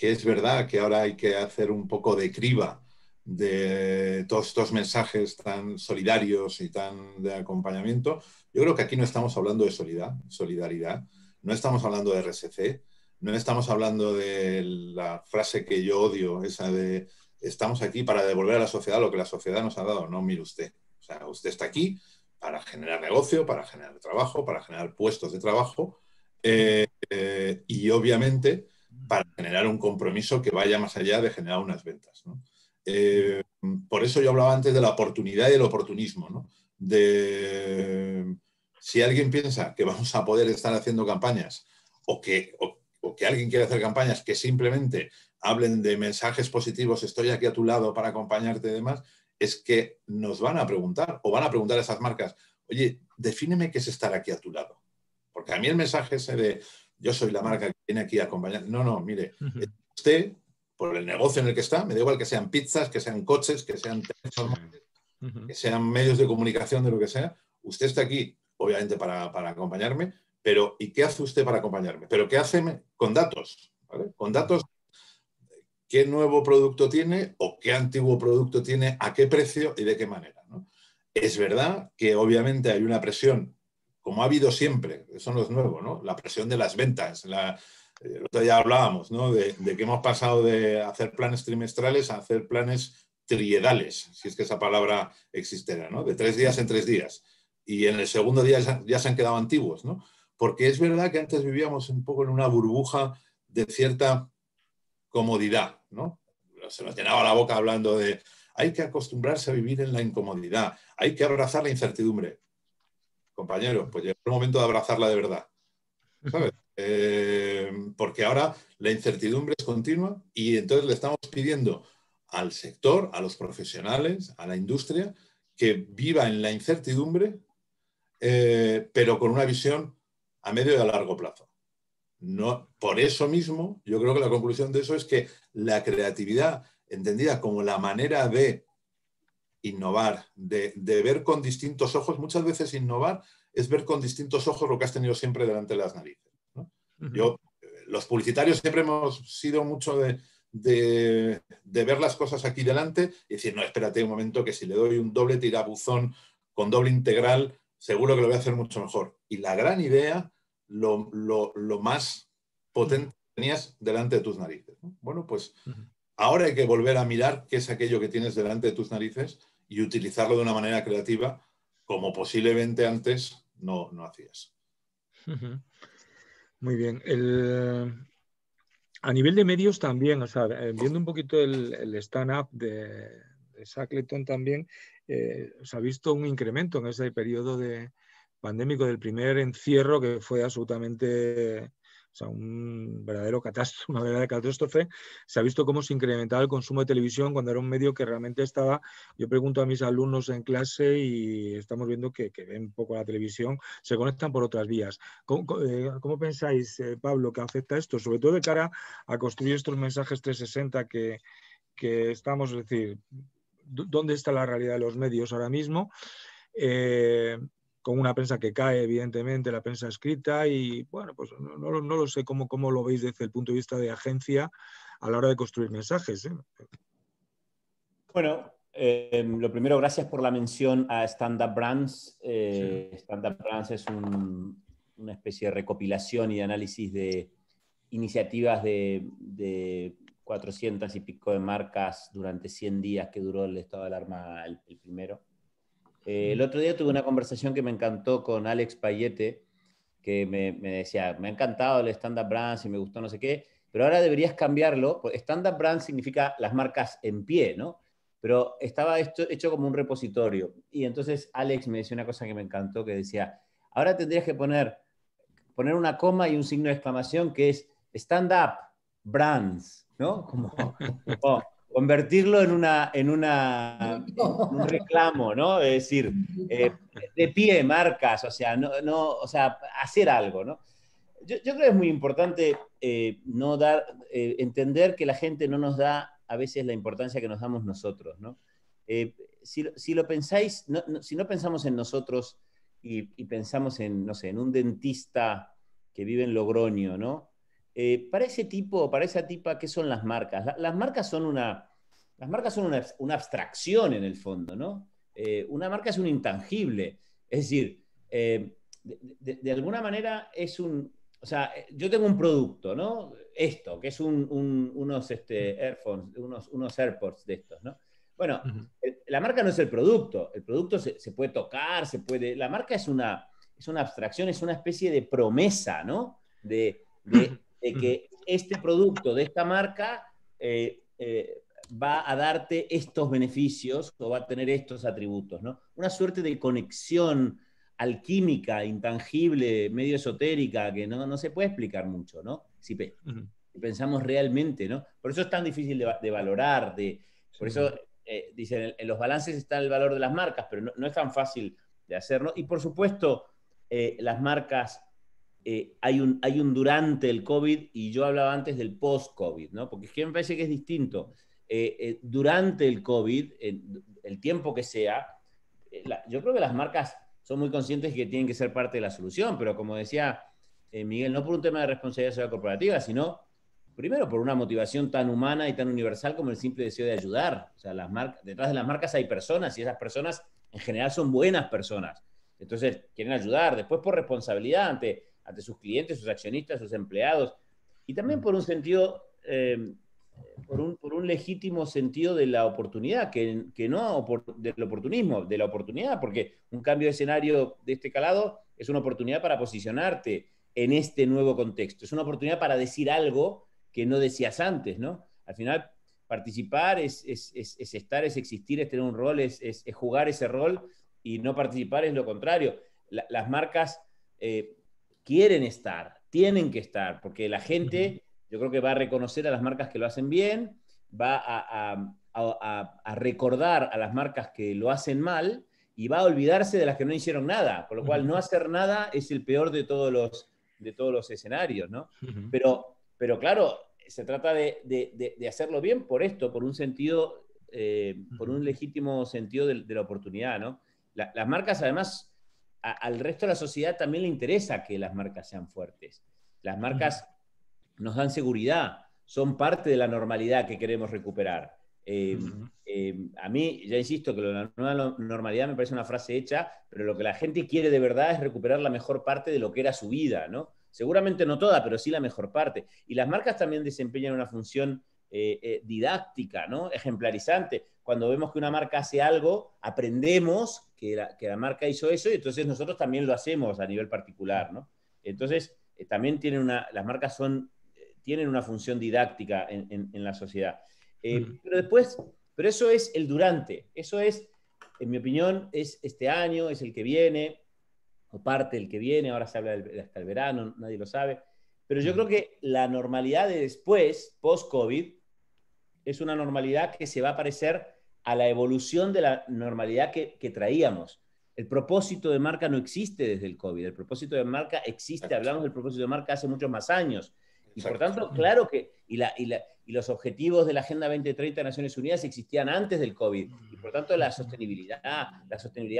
es verdad que ahora hay que hacer un poco de criba de todos estos mensajes tan solidarios y tan de acompañamiento. Yo creo que aquí no estamos hablando de solidaridad, no estamos hablando de RSC, no estamos hablando de la frase que yo odio, esa de estamos aquí para devolver a la sociedad lo que la sociedad nos ha dado. No, mire usted. O sea, usted está aquí para generar negocio, para generar trabajo, para generar puestos de trabajo y obviamente para generar un compromiso que vaya más allá de generar unas ventas, ¿no? Por eso yo hablaba antes de la oportunidad y del oportunismo, ¿no? Si alguien piensa que vamos a poder estar haciendo campañas o que alguien quiere hacer campañas que simplemente hablen de mensajes positivos, estoy aquí a tu lado para acompañarte y demás, es que nos van a preguntar o van a preguntar a esas marcas, oye, defíneme qué es estar aquí a tu lado. Porque a mí el mensaje ese de yo soy la marca que viene aquí a acompañar, no, mire, usted, por el negocio en el que está, me da igual que sean pizzas, que sean coches, que sean teléfonos, que sean medios de comunicación, de lo que sea, usted está aquí, obviamente, para acompañarme, pero ¿y qué hace usted para acompañarme? Pero ¿qué hace con datos? ¿Vale? Con datos, ¿qué nuevo producto tiene o qué antiguo producto tiene, a qué precio y de qué manera, ¿no? Es verdad que obviamente hay una presión, como ha habido siempre, eso no es nuevo, ¿no? La presión de las ventas. El otro día hablábamos, ¿no? de que hemos pasado de hacer planes trimestrales a hacer planes triedales, si es que esa palabra existiera, ¿no? De 3 días en 3 días. Y en el segundo día ya se han quedado antiguos, ¿no? Porque es verdad que antes vivíamos un poco en una burbuja de cierta comodidad, ¿no? Se nos llenaba la boca hablando de hay que acostumbrarse a vivir en la incomodidad, hay que abrazar la incertidumbre. Compañeros, pues llegó el momento de abrazarla de verdad, ¿sabes? Porque ahora la incertidumbre es continua y entonces le estamos pidiendo al sector, a los profesionales, a la industria, que viva en la incertidumbre, pero con una visión a medio y a largo plazo. No, por eso mismo, yo creo que la conclusión de eso es que la creatividad, entendida como la manera de innovar, de ver con distintos ojos, muchas veces innovar es ver con distintos ojos lo que has tenido siempre delante de las narices, ¿no? Los publicitarios siempre hemos sido mucho de ver las cosas aquí delante y decir, no, espérate un momento que si le doy un doble tirabuzón con doble integral, seguro que lo voy a hacer mucho mejor. Y la gran idea, lo más potente que tenías delante de tus narices, ¿no? Bueno, pues ahora hay que volver a mirar qué es aquello que tienes delante de tus narices y utilizarlo de una manera creativa como posiblemente antes no hacías. Muy bien. A nivel de medios también, o sea, viendo un poquito el stand-up de Shackleton también, se ha visto un incremento en ese periodo pandémico del primer encierro, que fue absolutamente, o sea, una verdadera catástrofe. Se ha visto cómo se incrementaba el consumo de televisión cuando era un medio que realmente estaba. Yo pregunto a mis alumnos en clase y estamos viendo que ven poco la televisión, se conectan por otras vías. ¿Cómo pensáis, Pablo, que afecta esto? Sobre todo de cara a construir estos mensajes 360 que estamos, es decir, ¿dónde está la realidad de los medios ahora mismo? Con una prensa que cae, evidentemente, la prensa escrita, y bueno, pues no lo sé cómo lo veis desde el punto de vista de agencia a la hora de construir mensajes. Bueno, lo primero, gracias por la mención a Stand Up Brands. Sí. Stand Up Brands es una especie de recopilación y de análisis de iniciativas de 400 y pico de marcas durante 100 días que duró el estado de alarma el primero. El otro día tuve una conversación que me encantó con Alex Payete, que me decía, me ha encantado el Stand Up Brands y me gustó no sé qué, pero ahora deberías cambiarlo. Stand Up Brands significa las marcas en pie, ¿no? Pero estaba hecho como un repositorio. Y entonces Alex me decía una cosa que me encantó, que decía, ahora tendrías que poner una coma y un signo de exclamación que es Stand Up Brands, ¿no? Como convertirlo en un reclamo, ¿no? Es decir, de pie marcas, o sea, o sea, hacer algo, ¿no? Yo creo que es muy importante entender que la gente no nos da a veces la importancia que nos damos nosotros, ¿no? Si lo pensáis, si no pensamos en nosotros y pensamos en, no sé, en un dentista que vive en Logroño, ¿no? Para ese tipo, para esa tipa, ¿qué son las marcas? Las marcas son una abstracción en el fondo, ¿no? Una marca es un intangible. Es decir, de alguna manera es o sea, yo tengo un producto, ¿no? Esto, que es unos earphones, unos AirPods de estos, ¿no? Bueno, la marca no es el producto se puede tocar, la marca es una abstracción, es una especie de promesa, ¿no? De que este producto de esta marca va a darte estos beneficios o va a tener estos atributos, ¿no? Una suerte de conexión alquímica, intangible, medio esotérica, que no se puede explicar mucho, ¿no? Si pensamos realmente, ¿no? Por eso es tan difícil de valorar, por eso dicen, en los balances está el valor de las marcas, pero no es tan fácil de hacerlo. Y por supuesto, las marcas, hay un durante el COVID, y yo hablaba antes del post-COVID, ¿no? Porque es que me parece que es distinto. Durante el COVID, el tiempo que sea, yo creo que las marcas son muy conscientes que tienen que ser parte de la solución, pero como decía Miguel, no por un tema de responsabilidad social corporativa, sino primero por una motivación tan humana y tan universal como el simple deseo de ayudar. O sea, detrás de las marcas hay personas, y esas personas en general son buenas personas. Entonces quieren ayudar, después por responsabilidad ante sus clientes, sus accionistas, sus empleados, y también por un sentido, por un legítimo sentido de la oportunidad, que no del oportunismo, de la oportunidad, porque un cambio de escenario de este calado es una oportunidad para posicionarte en este nuevo contexto, es una oportunidad para decir algo que no decías antes, ¿no? Al final, participar es estar, es existir, es tener un rol, es jugar ese rol, y no participar es lo contrario. Las marcas quieren estar, tienen que estar, porque la gente, yo creo que va a reconocer a las marcas que lo hacen bien, va a recordar a las marcas que lo hacen mal, y va a olvidarse de las que no hicieron nada, con lo cual no hacer nada es el peor de todos los escenarios, ¿no? Pero claro, se trata de hacerlo bien por esto, por un sentido, por un legítimo sentido de la oportunidad, ¿no? Las marcas, además, al resto de la sociedad también le interesa que las marcas sean fuertes. Las marcas nos dan seguridad, son parte de la normalidad que queremos recuperar. A mí, ya insisto, que la nueva normalidad me parece una frase hecha, pero lo que la gente quiere de verdad es recuperar la mejor parte de lo que era su vida, ¿no? Seguramente no toda, pero sí la mejor parte. Y las marcas también desempeñan una función didáctica, ¿no? Ejemplarizante. cuando vemos que una marca hace algo, aprendemos que la marca hizo eso y entonces nosotros también lo hacemos a nivel particular, ¿no? Entonces, también las marcas tienen una función didáctica en la sociedad. Pero eso es el durante, eso es, en mi opinión, es este año, es el que viene, o parte del que viene, ahora se habla hasta el verano, nadie lo sabe, pero yo creo que la normalidad de después, post-COVID, es una normalidad que se va a parecer a la evolución de la normalidad que traíamos. El propósito de marca no existe desde el COVID, el propósito de marca existe, hablamos del propósito de marca hace muchos más años. Y por tanto, claro que, y los objetivos de la Agenda 2030 de Naciones Unidas existían antes del COVID. Y por tanto, la sostenibilidad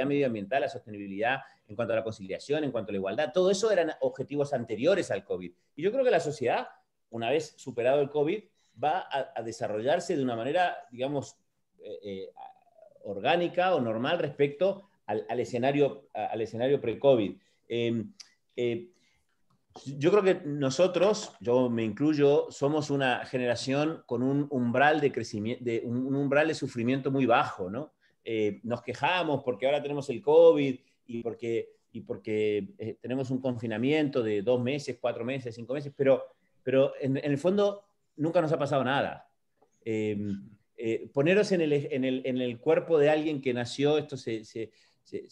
medioambiental, la sostenibilidad en cuanto a la conciliación, en cuanto a la igualdad, todo eso eran objetivos anteriores al COVID. Y yo creo que la sociedad, una vez superado el COVID, va a desarrollarse de una manera, digamos, orgánica o normal respecto al escenario pre-COVID. Yo creo que nosotros, yo me incluyo, somos una generación con un umbral de crecimiento, un umbral de sufrimiento muy bajo, ¿no? Nos quejamos porque ahora tenemos el COVID y porque tenemos un confinamiento de 2 meses, 4 meses, 5 meses, pero en el fondo nunca nos ha pasado nada. Poneros en el cuerpo de alguien que nació, esto se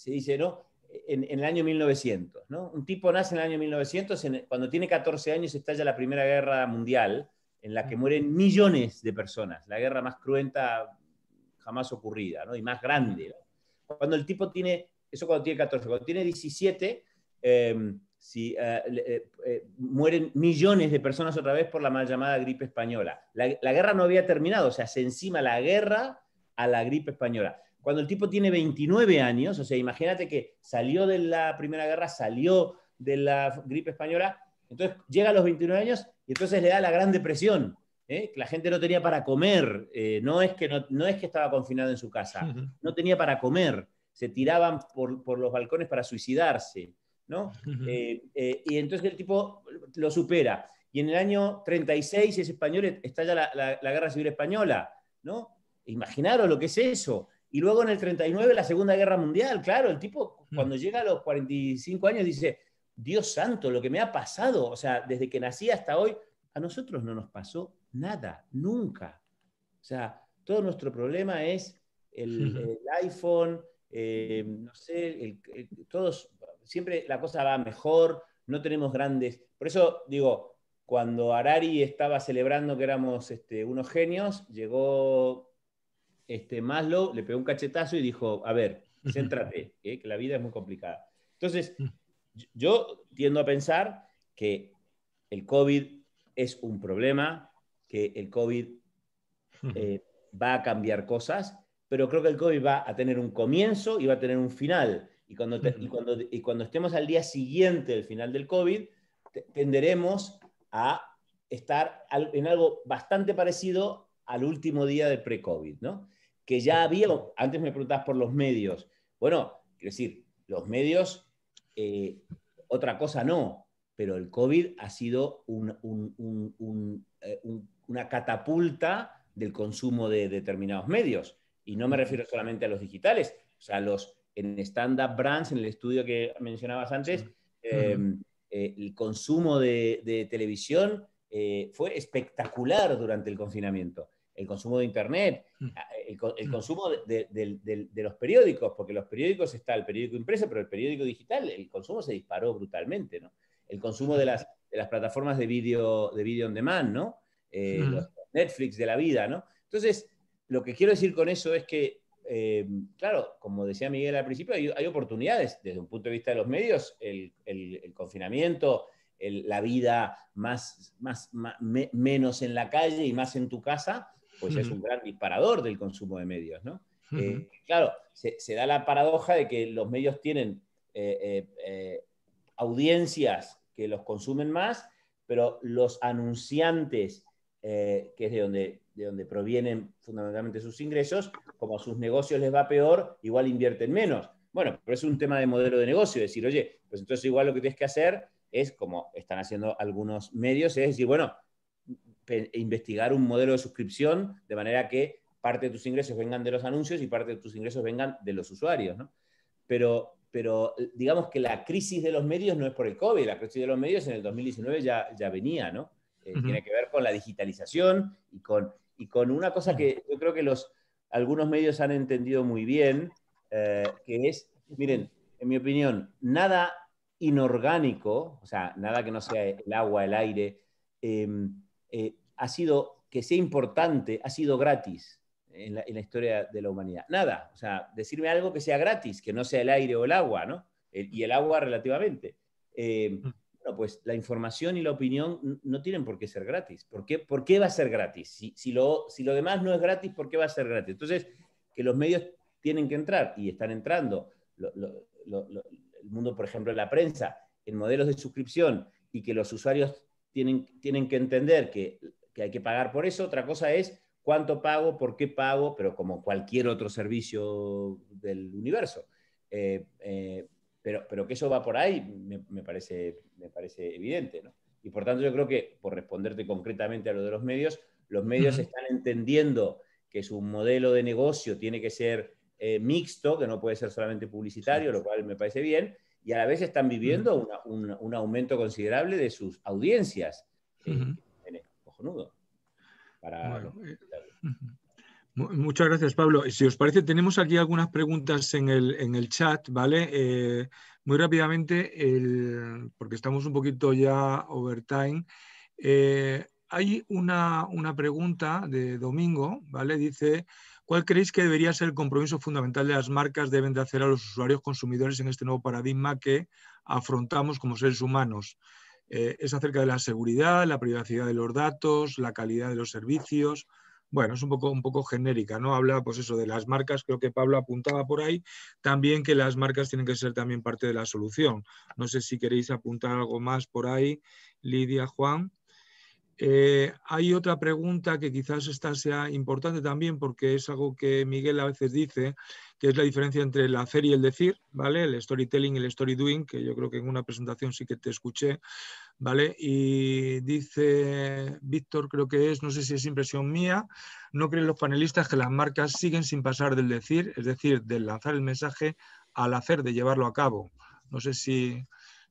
dice, ¿no? En el año 1900, ¿no? Un tipo nace en el año 1900, cuando tiene 14 años estalla la Primera Guerra Mundial, en la que mueren millones de personas, la guerra más cruenta jamás ocurrida, ¿no? Y más grande, ¿no? Cuando el tipo tiene, eso cuando tiene 14, cuando tiene 17, mueren millones de personas otra vez por la mal llamada gripe española. La guerra no había terminado, o sea, se encima la guerra a la gripe española. Cuando el tipo tiene 29 años, o sea, imagínate que salió de la Primera Guerra, salió de la gripe española, entonces llega a los 29 años y entonces le da la Gran Depresión, que la gente no tenía para comer, no es que estaba confinado en su casa, no tenía para comer, se tiraban por los balcones para suicidarse, ¿no? Y entonces el tipo lo supera. Y en el año 36 ese español estalla la Guerra Civil Española, ¿no? Imaginaros lo que es eso. Y luego en el 39 la Segunda Guerra Mundial, claro, el tipo cuando llega a los 45 años dice, Dios santo, lo que me ha pasado, o sea, desde que nací hasta hoy, a nosotros no nos pasó nada, nunca. O sea, todo nuestro problema es el iPhone, no sé, todos, siempre la cosa va mejor, no tenemos grandes. Por eso digo, cuando Harari estaba celebrando que éramos unos genios, llegó Maslow, le pegó un cachetazo y dijo, a ver, céntrate, que la vida es muy complicada. Entonces, yo tiendo a pensar que el COVID es un problema, que el COVID va a cambiar cosas, pero creo que el COVID va a tener un comienzo y va a tener un final. Y cuando estemos al día siguiente del final del COVID, tenderemos a estar en algo bastante parecido al último día del pre-COVID, ¿no? Que ya había, antes me preguntabas por los medios. Bueno, quiero decir, los medios, otra cosa no, pero el COVID ha sido una catapulta del consumo de determinados medios. Y no me refiero solamente a los digitales, o sea, en stand-up brands, en el estudio que mencionabas antes, el consumo de televisión fue espectacular durante el confinamiento. El consumo de Internet, el consumo de los periódicos, porque los periódicos está el periódico impreso, pero el periódico digital, el consumo se disparó brutalmente, ¿no? El consumo de las plataformas de video on demand, ¿no? Los Netflix de la vida, ¿no? Entonces, lo que quiero decir con eso es que, claro, como decía Miguel al principio, hay oportunidades desde un punto de vista de los medios, el confinamiento, la vida menos en la calle y más en tu casa, pues es un gran disparador del consumo de medios, ¿no? Claro, se da la paradoja de que los medios tienen audiencias que los consumen más, pero los anunciantes, que es de donde provienen fundamentalmente sus ingresos, como a sus negocios les va peor, igual invierten menos. Bueno, pero es un tema de modelo de negocio, decir, oye, pues entonces igual lo que tienes que hacer es, como están haciendo algunos medios, es decir, bueno, investigar un modelo de suscripción de manera que parte de tus ingresos vengan de los anuncios y parte de tus ingresos vengan de los usuarios, ¿no? Pero digamos que la crisis de los medios no es por el COVID, la crisis de los medios en el 2019 ya venía, ¿no? Tiene que ver con la digitalización y con una cosa que yo creo que algunos medios han entendido muy bien, que es, miren, en mi opinión, nada inorgánico, o sea, nada que no sea el agua, el aire, ha sido, que sea importante, ha sido gratis en la historia de la humanidad. Nada, o sea, decirme algo que sea gratis, que no sea el aire o el agua, ¿no? Y el agua relativamente. Bueno, pues la información y la opinión no tienen por qué ser gratis. ¿Por qué va a ser gratis? Si lo demás no es gratis, ¿por qué va a ser gratis? Entonces, que los medios tienen que entrar y están entrando. El mundo, por ejemplo, de la prensa, en modelos de suscripción y que los usuarios tienen que entender que hay que pagar por eso. Otra cosa es cuánto pago, por qué pago, pero como cualquier otro servicio del universo. Pero que eso va por ahí me parece evidente, ¿no? Y por tanto yo creo que, por responderte concretamente a lo de los medios están entendiendo que su modelo de negocio tiene que ser mixto, que no puede ser solamente publicitario, lo cual me parece bien, y a la vez están viviendo un aumento considerable de sus audiencias. Cojonudo. Bueno, muchas gracias, Pablo. Si os parece, tenemos aquí algunas preguntas en el chat, ¿vale? Muy rápidamente, porque estamos un poquito ya overtime. Hay una pregunta de Domingo, ¿vale? Dice, ¿cuál creéis que debería ser el compromiso fundamental de las marcas deben de hacer a los usuarios consumidores en este nuevo paradigma que afrontamos como seres humanos? Es acerca de la seguridad, la privacidad de los datos, la calidad de los servicios. Bueno, es un poco genérica, ¿no? Habla, pues eso, de las marcas, creo que Pablo apuntaba por ahí, también que las marcas tienen que ser también parte de la solución. No sé si queréis apuntar algo más por ahí, Lidia, Juan. Hay otra pregunta que quizás esta sea importante también porque es algo que Miguel a veces dice, que es la diferencia entre el hacer y el decir, ¿vale? El storytelling y el story doing, que yo creo que en una presentación sí que te escuché, ¿vale? Y dice Víctor, creo que es, no sé si es impresión mía, ¿no creen los panelistas que las marcas siguen sin pasar del decir, es decir, del lanzar el mensaje al hacer, de llevarlo a cabo? No sé si...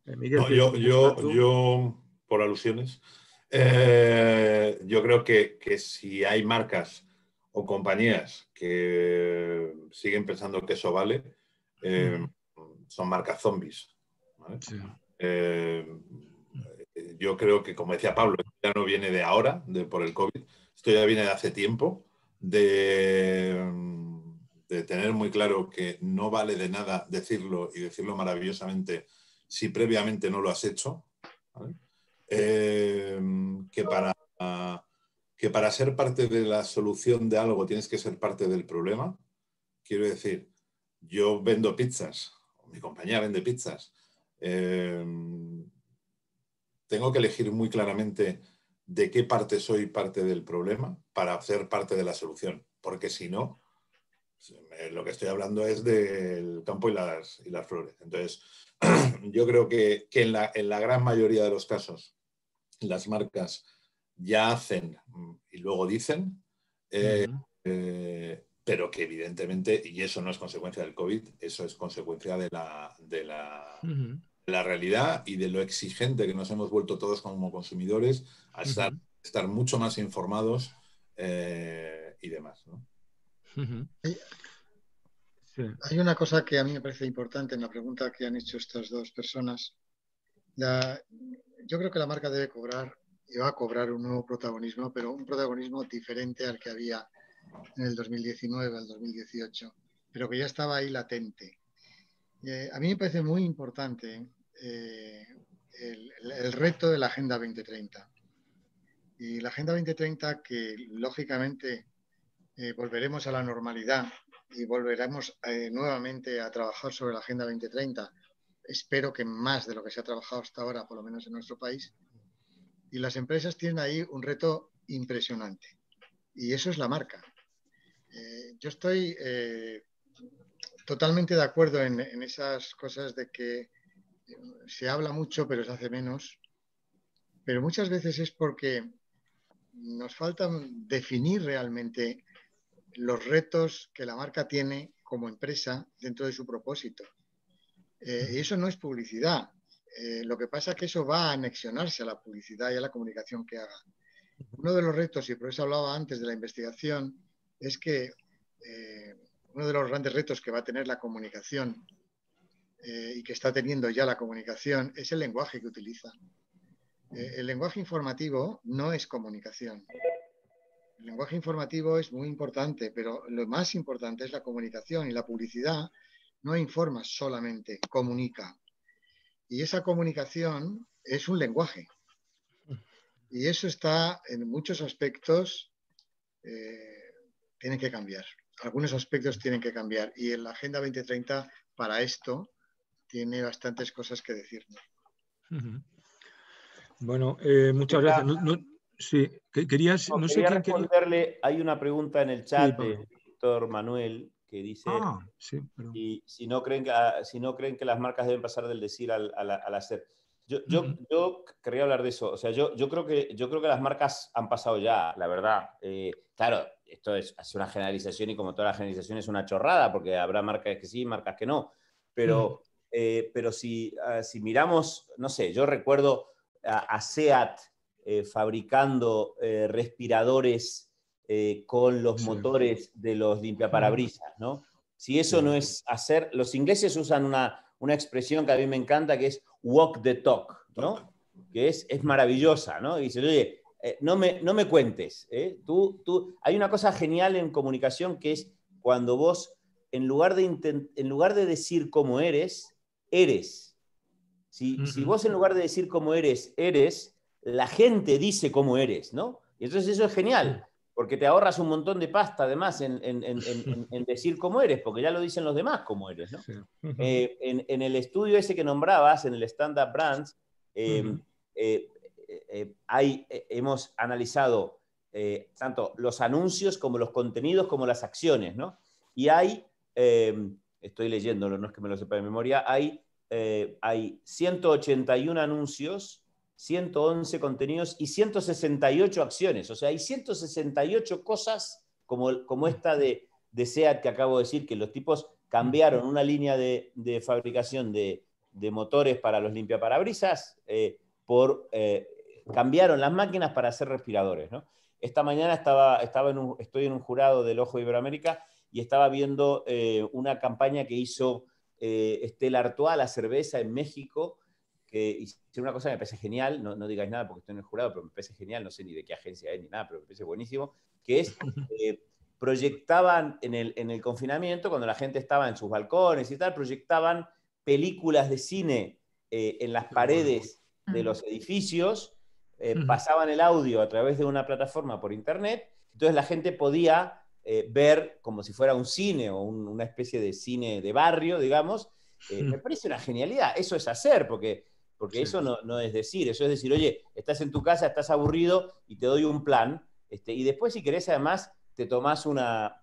Miguel, no, yo, por alusiones, yo creo que si hay marcas o compañías que siguen pensando que eso vale, son marcas zombies, ¿vale? Sí. Yo creo que, como decía Pablo, ya no viene de ahora, por el COVID, esto ya viene de hace tiempo, de tener muy claro que no vale de nada decirlo y decirlo maravillosamente si previamente no lo has hecho, ¿vale? Que para ser parte de la solución de algo tienes que ser parte del problema. Quiero decir, yo vendo pizzas, mi compañía vende pizzas. Tengo que elegir muy claramente de qué parte soy parte del problema para ser parte de la solución, porque si no, lo que estoy hablando es del campo y las flores. Entonces, yo creo que en la gran mayoría de los casos las marcas ya hacen y luego dicen, pero que evidentemente, y eso no es consecuencia del COVID, eso es consecuencia de la realidad y de lo exigente que nos hemos vuelto todos como consumidores a estar mucho más informados y demás, ¿no? Hay una cosa que a mí me parece importante en la pregunta que han hecho estas dos personas. Yo creo que la marca debe cobrar y va a cobrar un nuevo protagonismo, pero un protagonismo diferente al que había en el 2019, al 2018, pero que ya estaba ahí latente. A mí me parece muy importante el reto de la Agenda 2030. Y la Agenda 2030 que, lógicamente, volveremos a la normalidad y volveremos nuevamente a trabajar sobre la Agenda 2030. Espero que más de lo que se ha trabajado hasta ahora, por lo menos en nuestro país. Y las empresas tienen ahí un reto impresionante. Y eso es la marca. Yo estoy totalmente de acuerdo en esas cosas de que se habla mucho, pero se hace menos. Pero muchas veces es porque nos falta definir realmente los retos que la marca tiene como empresa dentro de su propósito. Y eso no es publicidad. Lo que pasa es que eso va a anexionarse a la publicidad y a la comunicación que haga. Uno de los retos, y por eso hablaba antes de la investigación, es que uno de los grandes retos que va a tener la comunicación y que está teniendo ya la comunicación es el lenguaje que utiliza. El lenguaje informativo no es comunicación. El lenguaje informativo es muy importante, pero lo más importante es la comunicación, y la publicidad no informa solamente, comunica. Y esa comunicación es un lenguaje. Y eso está en muchos aspectos, tienen que cambiar. Algunos aspectos tienen que cambiar. Y en la Agenda 2030 para esto tiene bastantes cosas que decirnos. Bueno, muchas gracias. Sí, querías, no sé quería quién responderle. Hay una pregunta en el chat Sí, de Víctor Manuel que dice sí, perdón. y si no creen que las marcas deben pasar del decir al hacer. Yo querría hablar de eso. O sea, yo creo que las marcas han pasado ya, la verdad. Claro, esto es una generalización, y como toda la generalización es una chorrada, porque habrá marcas que sí, marcas que no. Pero si miramos, no sé, yo recuerdo a SEAT fabricando respiradores con los motores de los limpiaparabrisas, ¿no? Si eso no es hacer... Los ingleses usan una expresión que a mí me encanta, que es walk the talk, ¿no? Que es maravillosa, ¿no? Y dice, oye, no me cuentes, ¿eh? Hay una cosa genial en comunicación, que es cuando vos, en lugar de decir cómo eres, eres. Si vos, en lugar de decir cómo eres, la gente dice cómo eres, ¿no? Y entonces eso es genial, porque te ahorras un montón de pasta, además, en decir cómo eres, porque ya lo dicen los demás cómo eres, ¿no? En el estudio ese que nombrabas, en el Stand Up Brands, hemos analizado tanto los anuncios como los contenidos como las acciones, ¿no? Y estoy leyéndolo, no es que me lo sepa de memoria, hay 181 anuncios, 111 contenidos y 168 acciones. O sea, hay 168 cosas como esta de SEAT que acabo de decir, que los tipos cambiaron una línea de fabricación de motores para los limpiaparabrisas cambiaron las máquinas para hacer respiradores, ¿no? Esta mañana estoy en un jurado del Ojo de Iberoamérica y estaba viendo una campaña que hizo Stella Artois, la cerveza en México, que hicieron una cosa que me parece genial, no digáis nada porque estoy en el jurado, pero me parece genial, no sé ni de qué agencia es ni nada, pero me parece buenísimo, que es, proyectaban en el confinamiento, cuando la gente estaba en sus balcones y tal, proyectaban películas de cine en las paredes de los edificios, pasaban el audio a través de una plataforma por internet, entonces la gente podía ver como si fuera un cine o una especie de cine de barrio, digamos. Me parece una genialidad. Eso es hacer, porque eso no es decir. Eso es decir, oye, estás en tu casa, estás aburrido y te doy un plan. Y después, si querés, además, te tomás una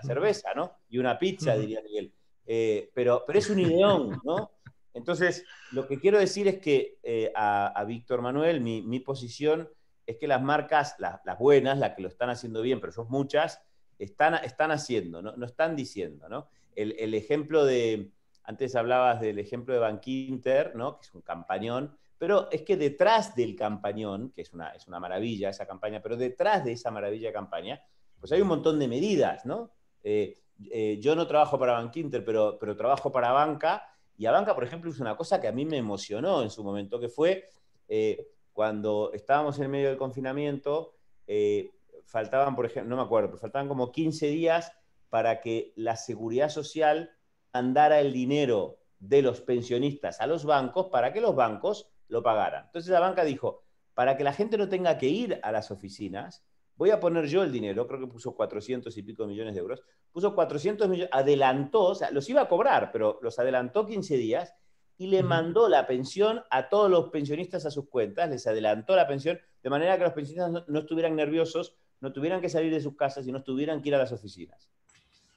cerveza, ¿no? Y una pizza, diría Miguel. Pero es un ideón, ¿no? Entonces, lo que quiero decir es que a Víctor Manuel, mi posición es que las marcas, las buenas, las que lo están haciendo bien, pero son muchas, están haciendo, no están diciendo, ¿no? El ejemplo antes hablabas del ejemplo de Bankinter, ¿no? Que es un campañón, pero es que detrás del campañón, que es una maravilla esa campaña, pero detrás de esa maravilla campaña, pues hay un montón de medidas, ¿no? Yo no trabajo para Bankinter, pero trabajo para Banca, y a Banca, por ejemplo, hizo una cosa que a mí me emocionó en su momento, que fue cuando estábamos en medio del confinamiento, faltaban, por ejemplo, no me acuerdo, pero faltaban como 15 días para que la Seguridad Social mandara el dinero de los pensionistas a los bancos para que los bancos lo pagaran. Entonces la banca dijo, para que la gente no tenga que ir a las oficinas, voy a poner yo el dinero, creo que puso 400 y pico millones de euros, puso 400 millones, adelantó, o sea, los iba a cobrar, pero los adelantó 15 días y le mandó la pensión a todos los pensionistas a sus cuentas, les adelantó la pensión, de manera que los pensionistas no estuvieran nerviosos, no tuvieran que salir de sus casas y no tuvieran que ir a las oficinas.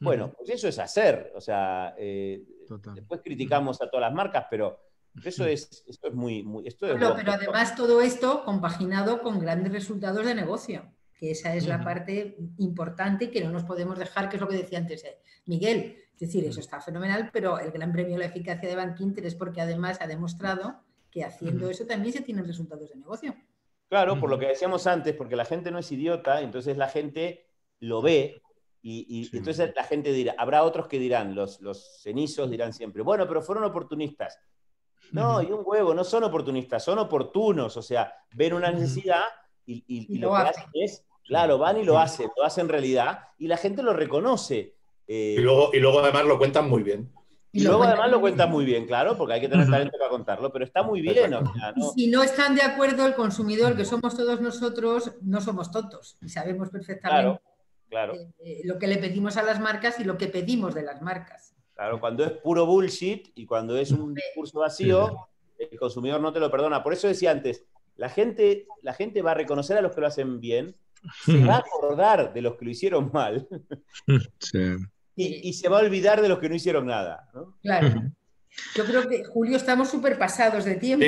Bueno, pues eso es hacer, o sea, después criticamos a todas las marcas, pero esto es muy... Pero además todo esto compaginado con grandes resultados de negocio. que esa es la parte importante que no nos podemos dejar, que es lo que decía antes Miguel. Es decir, eso está fenomenal, pero el Gran Premio de la Eficacia de Bankinter es porque además ha demostrado que haciendo eso también se tienen resultados de negocio. Claro, por lo que decíamos antes, porque la gente no es idiota, entonces la gente lo ve y entonces la gente dirá, habrá otros que dirán, los cenizos dirán siempre, bueno, pero fueron oportunistas. No, y un huevo, no son oportunistas, son oportunos, o sea, ven una necesidad y lo que hacen es, claro, van y lo hacen realidad y la gente lo reconoce. Y luego además lo cuentan muy bien. Y luego además lo cuentan muy bien, claro, porque hay que tener talento para contarlo, pero está muy bien. O sea, ¿no? Y si no están de acuerdo el consumidor, que somos todos nosotros, no somos tontos y sabemos perfectamente lo que le pedimos a las marcas y lo que pedimos de las marcas. Claro, cuando es puro bullshit y cuando es un discurso vacío, el consumidor no te lo perdona. Por eso decía antes, la gente va a reconocer a los que lo hacen bien, se va a acordar de los que lo hicieron mal. Sí. Y se va a olvidar de los que no hicieron nada, ¿no? Claro. Yo creo que, Julio, estamos súper pasados de tiempo.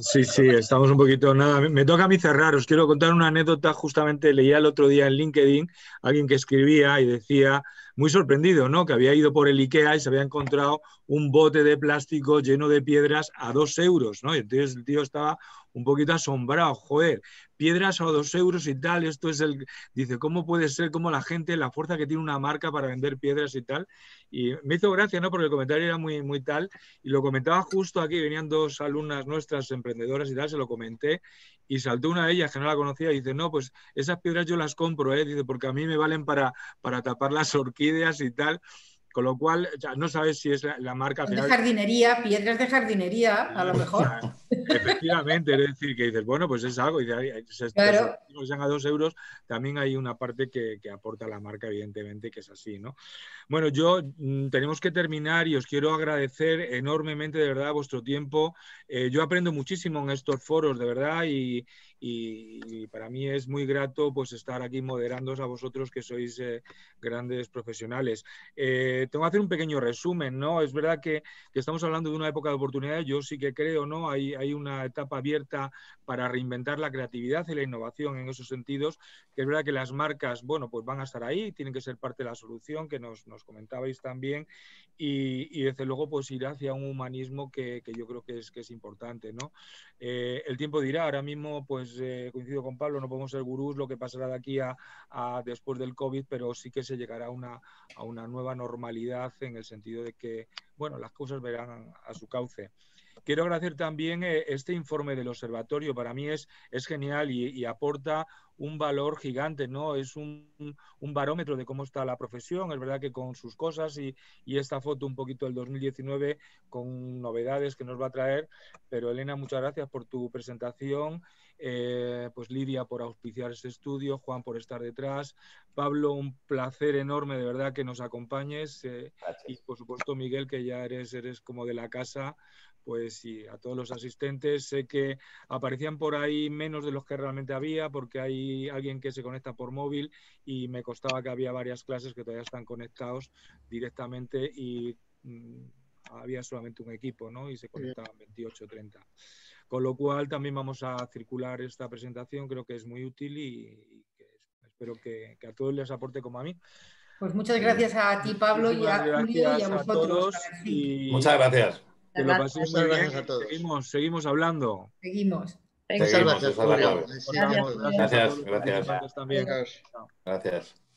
Sí, estamos un poquito... Nada, me toca a mí cerrar. Os quiero contar una anécdota. Justamente leía el otro día en LinkedIn alguien que escribía y decía, muy sorprendido, ¿no?, que había ido por el IKEA y se había encontrado un bote de plástico lleno de piedras a 2 euros, ¿no? Y entonces el tío estaba un poquito asombrado. Joder, piedras a 2 euros y tal, esto es el... Dice, ¿cómo puede ser, cómo la gente, la fuerza que tiene una marca para vender piedras y tal? Y me hizo gracia, ¿no?, porque el comentario era muy, muy tal, y lo comentaba justo aquí, venían 2 alumnas nuestras, emprendedoras y tal, se lo comenté, y saltó una de ellas que no la conocía y dice, no, pues esas piedras yo las compro, dice, porque a mí me valen para tapar las orquídeas y tal. Con lo cual, ya no sabes si es la marca... De jardinería, piedras de jardinería, a lo mejor. Efectivamente, es decir, que dices, bueno, pues es algo, y claro, sean a 2 euros, también hay una parte que aporta la marca, evidentemente, que es así, ¿no? Bueno, tenemos que terminar y os quiero agradecer enormemente, de verdad, vuestro tiempo. Yo aprendo muchísimo en estos foros, de verdad, y para mí es muy grato pues estar aquí moderándoos a vosotros, que sois grandes profesionales. Tengo que hacer un pequeño resumen, ¿no? Es verdad que estamos hablando de una época de oportunidades. Yo sí que creo, ¿no? Hay una etapa abierta para reinventar la creatividad y la innovación en esos sentidos, que es verdad que las marcas, bueno, pues van a estar ahí, tienen que ser parte de la solución, que nos comentabais también, y desde luego pues ir hacia un humanismo que yo creo que es importante, ¿no? El tiempo dirá, ahora mismo pues coincido con Pablo, no podemos ser gurús lo que pasará de aquí a después del COVID, pero sí que se llegará a una nueva normalidad, en el sentido de que, bueno, las cosas verán a su cauce. Quiero agradecer también este informe del observatorio. Para mí es genial y aporta un valor gigante, ¿no? Es un barómetro de cómo está la profesión. Es verdad que con sus cosas y esta foto un poquito del 2019 con novedades que nos va a traer. Pero Elena, muchas gracias por tu presentación. Pues Lidia por auspiciar este estudio, Juan por estar detrás, Pablo, un placer enorme de verdad que nos acompañes, y por supuesto Miguel, que ya eres como de la casa. Pues sí, a todos los asistentes. Sé que aparecían por ahí menos de los que realmente había, porque hay alguien que se conecta por móvil y me costaba que había varias clases que todavía están conectados directamente y había solamente un equipo, ¿no? Y se conectaban 28 o 30. Con lo cual también vamos a circular esta presentación, creo que es muy útil y que espero que a todos les aporte como a mí. Pues muchas gracias a ti, Pablo, y a Julio y a vosotros. Todos, muchas gracias. Que lo paséis muy bien. A todos. Seguimos hablando. Seguimos. Muchas gracias, Julio. Gracias. Gracias.